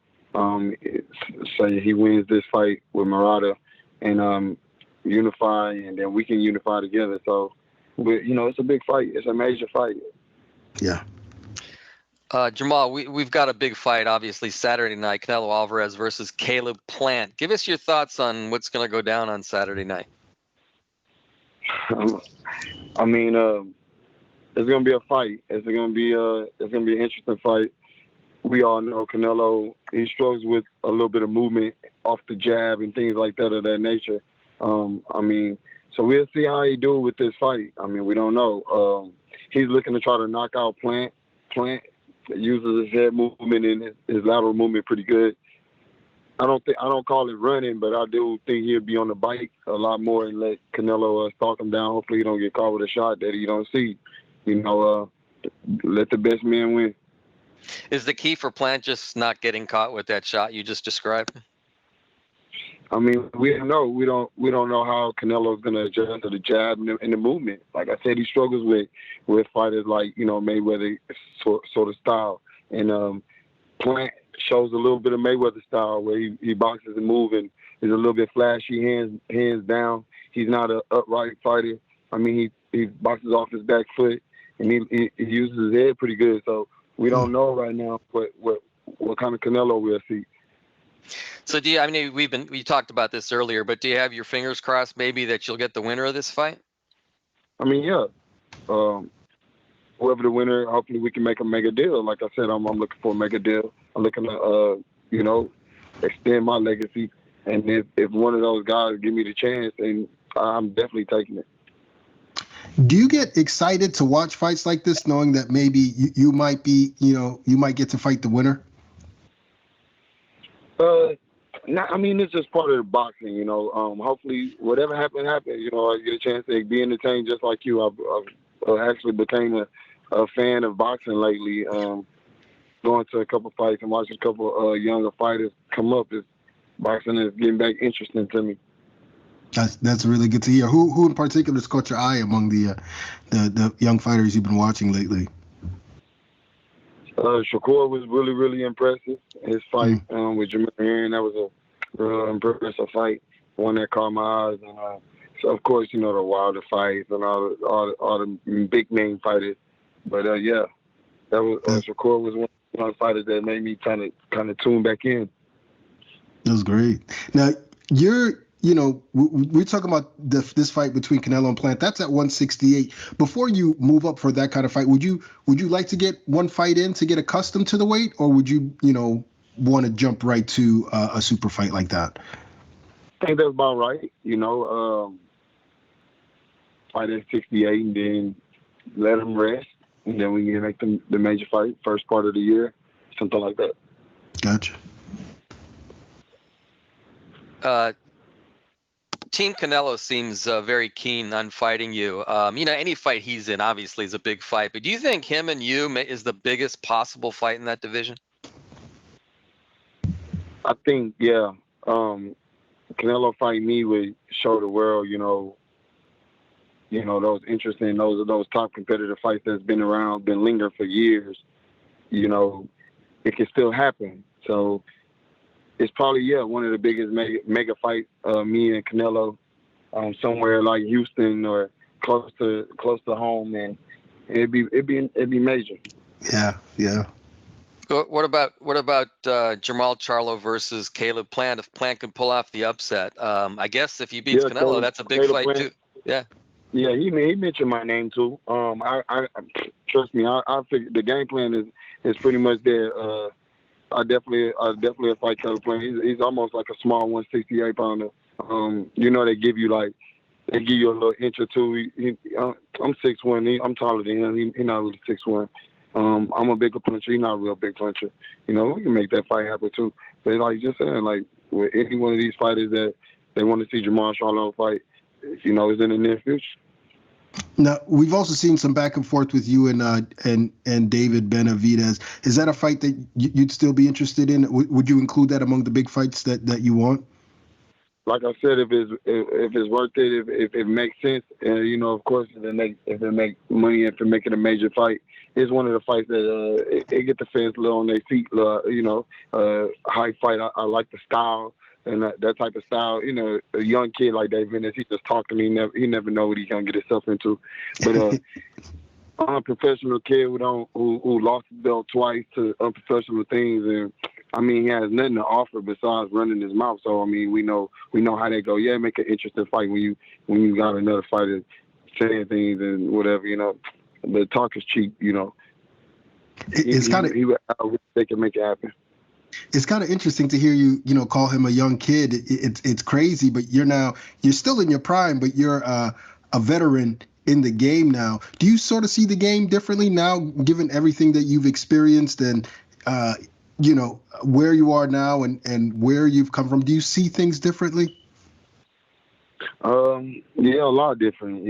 Say he wins this fight with Murata and unify, and then we can unify together. So, you know, it's a big fight. It's a major fight. Yeah. Jermall, we've got a big fight, obviously, Saturday night, Canelo Álvarez versus Caleb Plant. Give us your thoughts on what's going to go down on Saturday night. I mean, it's going to be a fight. It's going to be an interesting fight. We all know Canelo, he struggles with a little bit of movement off the jab and things like that of that nature. I mean, so we'll see how he do with this fight. I mean, we don't know. He's looking to try to knock out Plant. Plant uses his head movement and his lateral movement pretty good. I don't call it running, but I do think he'll be on the bike a lot more and let Canelo stalk him down. Hopefully he don't get caught with a shot that he don't see. You know, let the best man win. Is the key for Plant just not getting caught with that shot you just described? I mean, we don't know. We don't know how Canelo's gonna adjust to the jab and the movement. Like I said, he struggles with fighters like, you know, Mayweather sort of style, and Plant shows a little bit of Mayweather style where he boxes and moves and is a little bit flashy, hands down. He's not an upright fighter. I mean, he boxes off his back foot and he uses his head pretty good. So we don't know right now what kind of Canelo we'll see. So do you, I mean, we talked about this earlier, but do you have your fingers crossed maybe that you'll get the winner of this fight? I mean, yeah. Whoever the winner, hopefully we can make a mega deal. Like I said, I'm looking for a mega deal. I'm looking to, you know, extend my legacy. And if one of those guys give me the chance, then I'm definitely taking it. Do you get excited to watch fights like this, knowing that maybe you might be, you might get to fight the winner? I mean, it's just part of the boxing, you know. Hopefully, whatever happens. You know, I get a chance to be entertained just like you. I've actually became a fan of boxing lately. Going to a couple fights and watching a couple younger fighters come up. Boxing is getting back interesting to me. That's really good to hear. Who in particular has caught your eye among the young fighters you've been watching lately? Shakur was really, really impressive. His fight with Jermall, that was a real impressive fight. One that caught my eyes. And so, of course, you know, the Wilder fights and all the big name fighters. But yeah, that was Shakur was one of the fighters that made me kind of tune back in. That was great. Now, we're talking about this fight between Canelo and Plant. That's at 168. Before you move up for that kind of fight, would you like to get one fight in to get accustomed to the weight, or would you want to jump right to a super fight like that? I think that's about right. Fight at 68 and then let them rest, and then we can make the major fight first part of the year, something like that. Gotcha. Team Canelo seems very keen on fighting you. Any fight he's in obviously is a big fight, but do you think him and you is the biggest possible fight in that division? I think, yeah. Canelo fight me would show the world, those interesting, those top competitive fights that's been around, been lingering for years. It can still happen. So it's probably, one of the biggest mega fights, me and Canelo, somewhere like Houston or close to home, and it'd be major. Yeah. What about Jermall Charlo versus Caleb Plant? If Plant can pull off the upset, I guess if he beats Canelo, that's a big fight Plant, too. Yeah. Yeah, he mentioned my name too. I trust me. I figured the game plan is pretty much there. I definitely fight Caleb Plant. He's almost like a small 168 pounder. They give you a little inch or two. I'm 6'1". I'm taller than him. He's not really 6'1". I'm a bigger puncher. He's not a real big puncher. We can make that fight happen too. But like just saying, with any one of these fighters that they want to see Jermall Charlo fight, is in the near future. Now, we've also seen some back and forth with you and David Benavidez. Is that a fight that you'd still be interested in? Would you include that among the big fights that you want? Like I said, if it's worth it, if it makes sense, and of course, if it make money, if it make it a major fight, it's one of the fights that it get the fans a little on their feet. High fight. I like the style. And that type of style, a young kid like David, he just talk to me. He never know what he's gonna get himself into. But I'm a professional kid who lost the belt twice to unprofessional things, and he has nothing to offer besides running his mouth. So we know how they go. Yeah, make an interesting fight when you got another fighter saying things and whatever. The talk is cheap. It's kind of they can make it happen. It's kind of interesting to hear you, call him a young kid. It's crazy, but you're still in your prime, but you're a veteran in the game now. Do you sort of see the game differently now, given everything that you've experienced and, where you are now and where you've come from? Do you see things differently? Yeah, a lot different,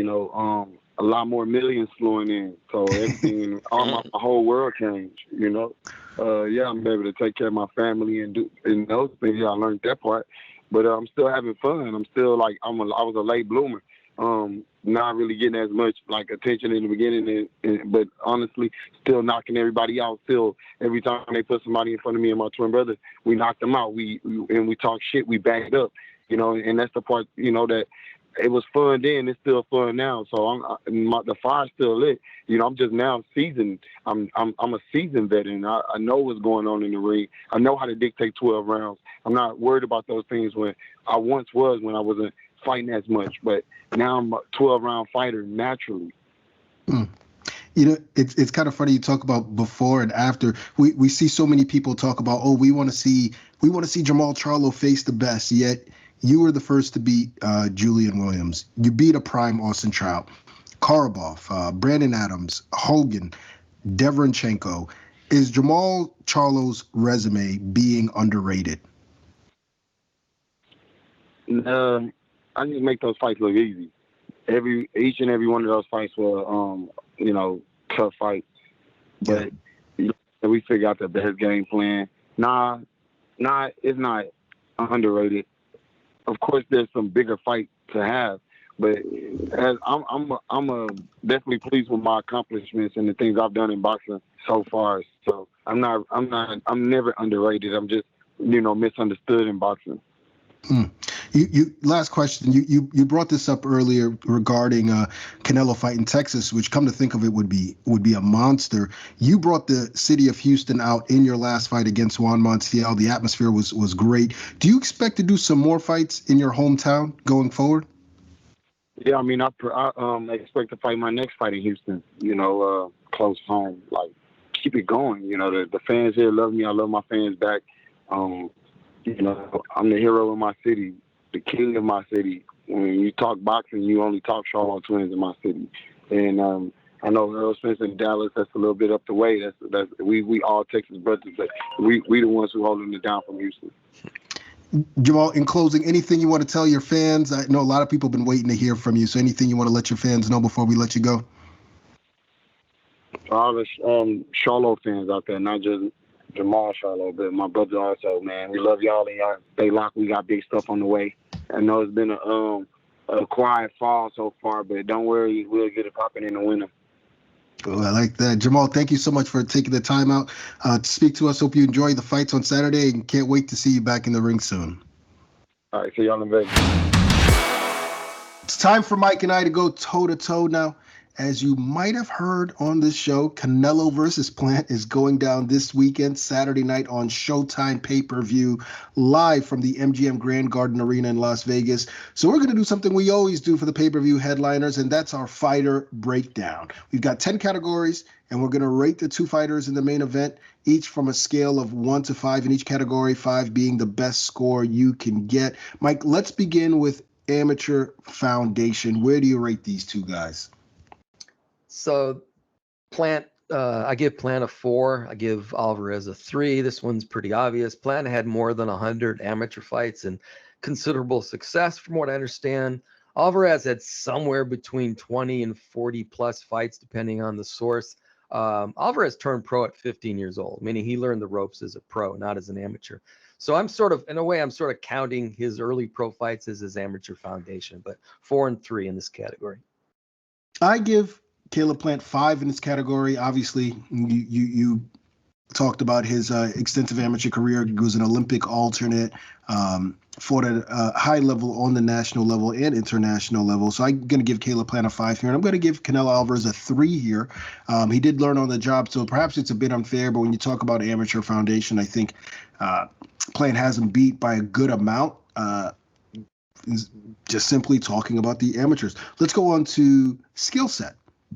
a lot more millions flowing in. So everything, my whole world changed, I'm able to take care of my family and do those things. Yeah, I learned that part, but I'm still having fun. I'm still I was a late bloomer. Not really getting as much attention in the beginning, but honestly, still knocking everybody out. Still, every time they put somebody in front of me and my twin brother, we knocked them out. We talk shit. We backed up, and that's the part, that it was fun then. It's still fun now. So the fire's still lit. I'm just now seasoned. I'm a seasoned veteran. I know what's going on in the ring. I know how to dictate 12 rounds. I'm not worried about those things when I once was, when I wasn't fighting as much. But now I'm a 12-round fighter naturally. It's kind of funny you talk about before and after. We see so many people talk about, we want to see Jermall Charlo face the best, yet you were the first to beat Julian Williams. You beat a prime Austin Trout, Karabov, Brandon Adams, Hogan, Deverenchenko. Is Jermall Charlo's resume being underrated? I just make those fights look easy. Each and every one of those fights were, tough fights. But we figure out the best game plan. Nah, it's not underrated. Of course, there's some bigger fights to have, but I'm definitely pleased with my accomplishments and the things I've done in boxing so far. So I'm never underrated. I'm just misunderstood in boxing. Last question. You brought this up earlier regarding Canelo fight in Texas, which, come to think of it, would be a monster. You brought the city of Houston out in your last fight against Juan Montiel. The atmosphere was great. Do you expect to do some more fights in your hometown going forward? Yeah, I mean, I expect to fight my next fight in Houston. Close home. Like, keep it going. The fans here love me. I love my fans back. I'm the hero in my city, the king of my city. When you talk boxing, you only talk Charlo twins in my city. And I know Earl Spence in Dallas, that's a little bit up the way. We all Texas brothers, but we the ones who holding it down from Houston. Jermall, in closing, anything you want to tell your fans? I know a lot of people have been waiting to hear from you, so anything you want to let your fans know before we let you go? All the Charlo fans out there, not just Jermall Charlo, but my brother also, man. We love y'all, and y'all stay locked. We got big stuff on the way. I know it's been a quiet fall so far, but don't worry, we'll get it popping in the winter. Oh, I like that. Jermall, thank you so much for taking the time out to speak to us. Hope you enjoy the fights on Saturday, and can't wait to see you back in the ring soon. All right, see y'all in Vegas. It's time for Mike and I to go toe-to-toe now. As you might have heard on this show, Canelo versus Plant is going down this weekend, Saturday night on Showtime pay-per-view, live from the MGM Grand Garden Arena in Las Vegas. So we're going to do something we always do for the pay-per-view headliners, and that's our fighter breakdown. We've got 10 categories, and we're going to rate the two fighters in the main event, each from a scale of 1 to 5 in each category, 5 being the best score you can get. Mike, let's begin with Amateur Foundation. Where do you rate these two guys? So Plant, I give Plant a 4. I give Alvarez a 3. This one's pretty obvious. Plant had more than 100 amateur fights and considerable success from what I understand. Alvarez had somewhere between 20 and 40 plus fights, depending on the source. Alvarez turned pro at 15 years old, meaning he learned the ropes as a pro, not as an amateur. So I'm sort of counting his early pro fights as his amateur foundation, but 4 and 3 in this category. I give Caleb Plant 5 in this category. Obviously, you talked about his extensive amateur career. He was an Olympic alternate, fought at a high level on the national level and international level. So I'm going to give Caleb Plant a 5 here. And I'm going to give Canelo Álvarez a 3 here. He did learn on the job, so perhaps it's a bit unfair. But when you talk about amateur foundation, I think Plant has him beat by a good amount. Just simply talking about the amateurs. Let's go on to skill set.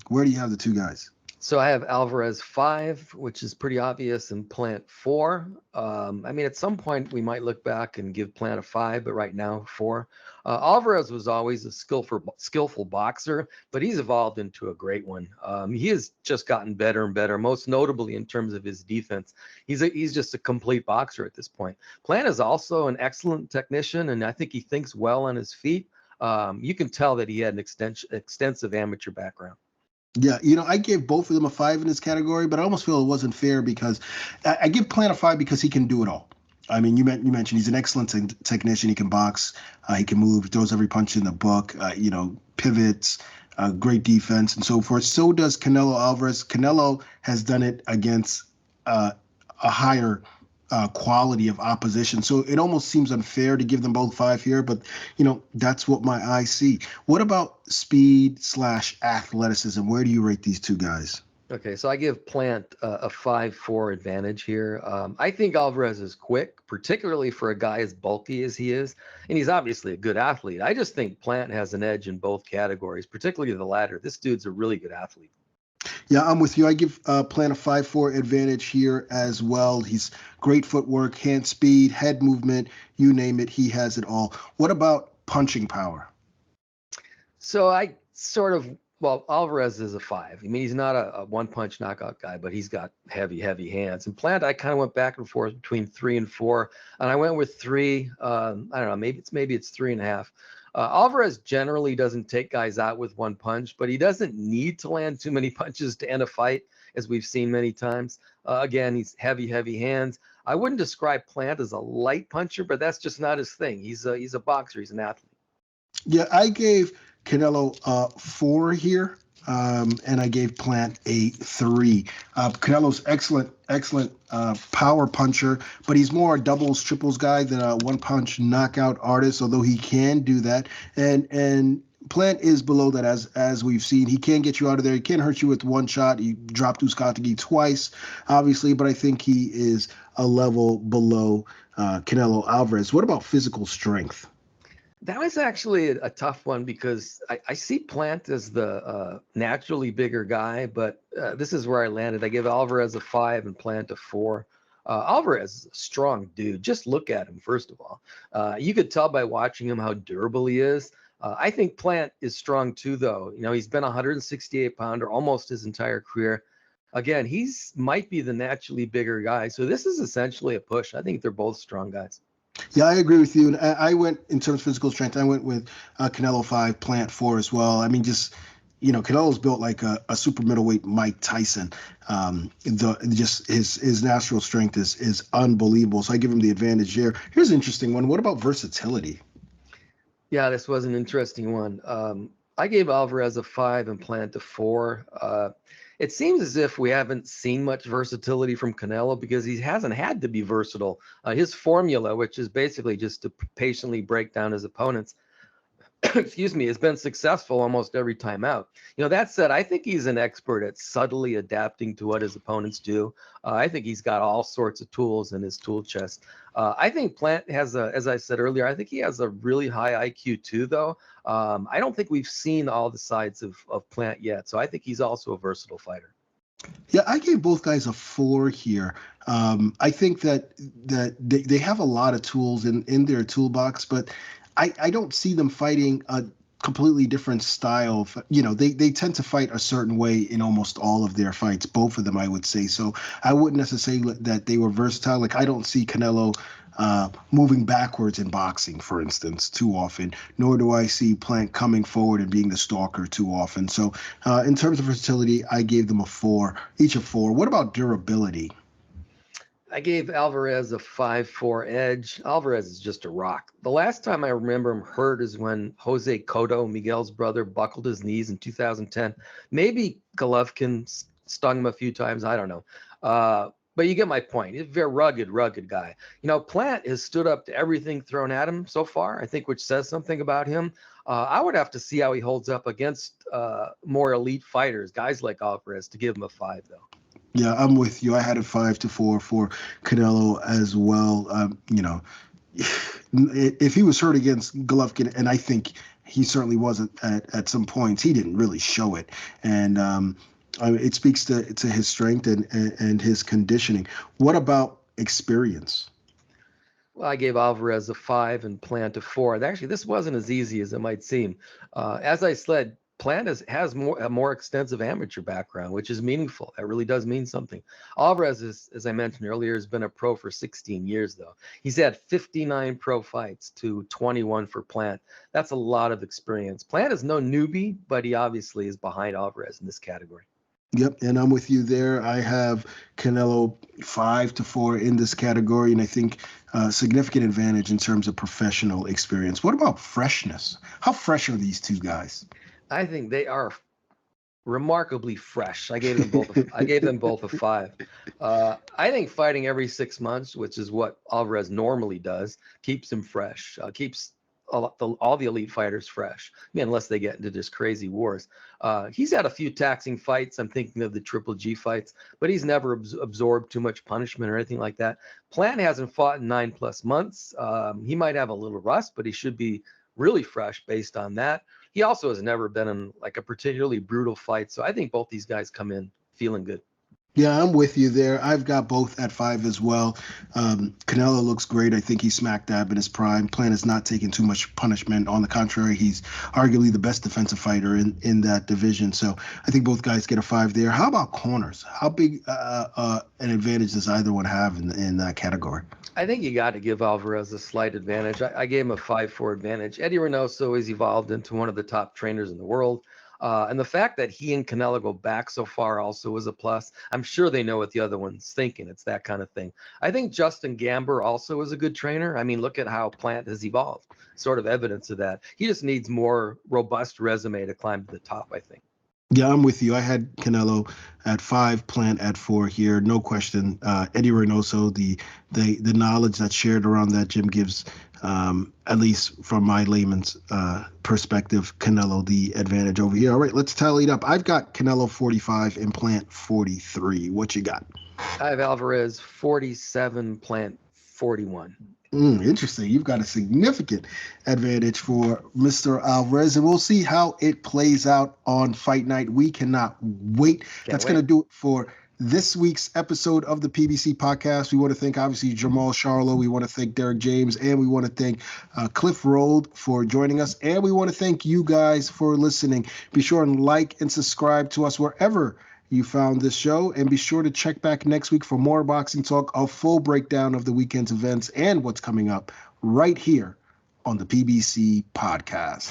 Where do you have the two guys? So I have Alvarez 5, which is pretty obvious, and Plant 4. At some point we might look back and give Plant a 5, but right now 4. Alvarez was always a skillful boxer, but he's evolved into a great one. He has just gotten better and better, most notably in terms of his defense. He's just a complete boxer at this point. Plant is also an excellent technician, and I think he thinks well on his feet. You can tell that he had an extensive amateur background. Yeah, I gave both of them a 5 in this category, but I almost feel it wasn't fair because I give Plant a 5 because he can do it all. I mean, you mentioned he's an excellent technician. He can box, he can move, throws every punch in the book, pivots, great defense, and so forth. So does Canelo Álvarez. Canelo has done it against a higher quality of opposition. So it almost seems unfair to give them both 5 here, but that's what my eyes see. What about speed/athleticism? Where do you rate these two guys? Okay, so I give Plant a 5-4 advantage here. I think Alvarez is quick, particularly for a guy as bulky as he is, and he's obviously a good athlete. I just think Plant has an edge in both categories, particularly the latter. This dude's a really good athlete. Yeah, I'm with you. I give Plant a 5-4 advantage here as well. He's great footwork, hand speed, head movement, you name it, he has it all. What about punching power? So Alvarez is a 5. I mean, he's not a one-punch knockout guy, but he's got heavy hands. And Plant, I kind of went back and forth between 3 and 4, and I went with 3. I don't know, maybe it's 3.5. Alvarez generally doesn't take guys out with one punch, but he doesn't need to land too many punches to end a fight, as we've seen many times. Again, he's heavy hands. I wouldn't describe Plant as a light puncher, but that's just not his thing. He's a boxer. He's an athlete. Yeah, I gave Canelo 4 here. and I gave Plant a 3. Canelo's excellent power puncher, but he's more a doubles, triples guy than a one-punch knockout artist, although he can do that. And Plant is below that, as we've seen. He can get you out of there. He can hurt you with one shot. He dropped Uzcategui twice, obviously, but I think he is a level below Canelo Álvarez. What about physical strength? That was actually a tough one because I see Plant as the naturally bigger guy, but this is where I landed. I give Álvarez a 5 and Plant a 4. Álvarez is a strong dude. Just look at him, first of all. You could tell by watching him how durable he is. I think Plant is strong too, though. You know, he's been a 168-pounder almost his entire career. Again, might be the naturally bigger guy. So this is essentially a push. I think they're both strong guys. Yeah, I agree with you. And I went, in terms of physical strength, I went with Canelo 5, Plant 4 as well. I mean, just, Canelo's built like a super middleweight Mike Tyson. Just his natural strength is unbelievable. So I give him the advantage there. Here's an interesting one. What about versatility? Yeah, this was an interesting one. I gave Álvarez a 5 and Plant a 4. It seems as if we haven't seen much versatility from Canelo because he hasn't had to be versatile. His formula, which is basically just to patiently break down his opponents, excuse me, has been successful almost every time out. That said, I think he's an expert at subtly adapting to what his opponents do. I think he's got all sorts of tools in his tool chest. I think Plant has as I said earlier, I think he has a really high IQ too, though. I don't think we've seen all the sides of Plant yet. So I think he's also a versatile fighter. Yeah, I gave both guys a 4 here. I think that they have a lot of tools in their toolbox, but I don't see them fighting a completely different style. They tend to fight a certain way in almost all of their fights, both of them, I would say. So I wouldn't necessarily that they were versatile. Like, I don't see Canelo moving backwards in boxing, for instance, too often, nor do I see Plant coming forward and being the stalker too often. So in terms of versatility, I gave them each a 4. What about durability? I gave Álvarez a 5-4 edge. Álvarez is just a rock. The last time I remember him hurt is when Jose Cotto, Miguel's brother, buckled his knees in 2010. Maybe Golovkin stung him a few times. I don't know. But you get my point. He's a very rugged guy. Plant has stood up to everything thrown at him so far, I think, which says something about him. I would have to see how he holds up against more elite fighters, guys like Álvarez, to give him a 5, though. Yeah, I'm with you. I had a 5-4 for Canelo as well. If he was hurt against Golovkin, and I think he certainly wasn't at some points, he didn't really show it. And it speaks to his strength and his conditioning. What about experience? Well, I gave Álvarez a 5 and Plant a 4. And actually, this wasn't as easy as it might seem. As I said, Plant has a more extensive amateur background, which is meaningful. That really does mean something. Álvarez, as I mentioned earlier, has been a pro for 16 years, though. He's had 59 pro fights to 21 for Plant. That's a lot of experience. Plant is no newbie, but he obviously is behind Álvarez in this category. Yep, and I'm with you there. I have Canelo 5-4 in this category, and I think significant advantage in terms of professional experience. What about freshness? How fresh are these two guys? I think they are remarkably fresh. I gave them both a 5. I think fighting every 6 months, which is what Álvarez normally does, keeps him fresh. Keeps all the elite fighters fresh. Unless they get into just crazy wars. He's had a few taxing fights. I'm thinking of the Triple G fights, but he's never absorbed too much punishment or anything like that. Plant hasn't fought in 9+ months. He might have a little rust, but he should be really fresh based on that. He also has never been in like a particularly brutal fight. So I think both these guys come in feeling good. Yeah, I'm with you there. I've got both at 5 as well. Canelo looks great. I think he's smack dab in his prime. Plant has not taken too much punishment. On the contrary, he's arguably the best defensive fighter in that division. So I think both guys get a 5 there. How about corners? How big an advantage does either one have in that category? I think you got to give Álvarez a slight advantage. I gave him a 5-4 advantage. Eddie Reynoso has evolved into one of the top trainers in the world. And the fact that he and Canelo go back so far also is a plus. I'm sure they know what the other one's thinking. It's that kind of thing. I think Justin Gamber also is a good trainer. I mean, look at how Plant has evolved. Sort of evidence of that. He just needs more robust resume to climb to the top, I think. Yeah, I'm with you. I had Canelo at 5, Plant at 4 here, no question. Eddie Reynoso, the knowledge that's shared around that gym gives, at least from my layman's perspective, Canelo the advantage over here. All right, let's tally it up. I've got Canelo 45 and Plant 43. What you got? I have Alvarez 47, Plant 41. Interesting. You've got a significant advantage for Mr. Alvarez, and we'll see how it plays out on Fight Night. We cannot wait. That's going to do it for this week's episode of the PBC podcast. We want to thank, obviously, Jermall Charlo. We want to thank Derrick James, and we want to thank Cliff Rold for joining us, and we want to thank you guys for listening. Be sure and like and subscribe to us wherever you found this show, and be sure to check back next week for more boxing talk, a full breakdown of the weekend's events and what's coming up right here on the PBC podcast.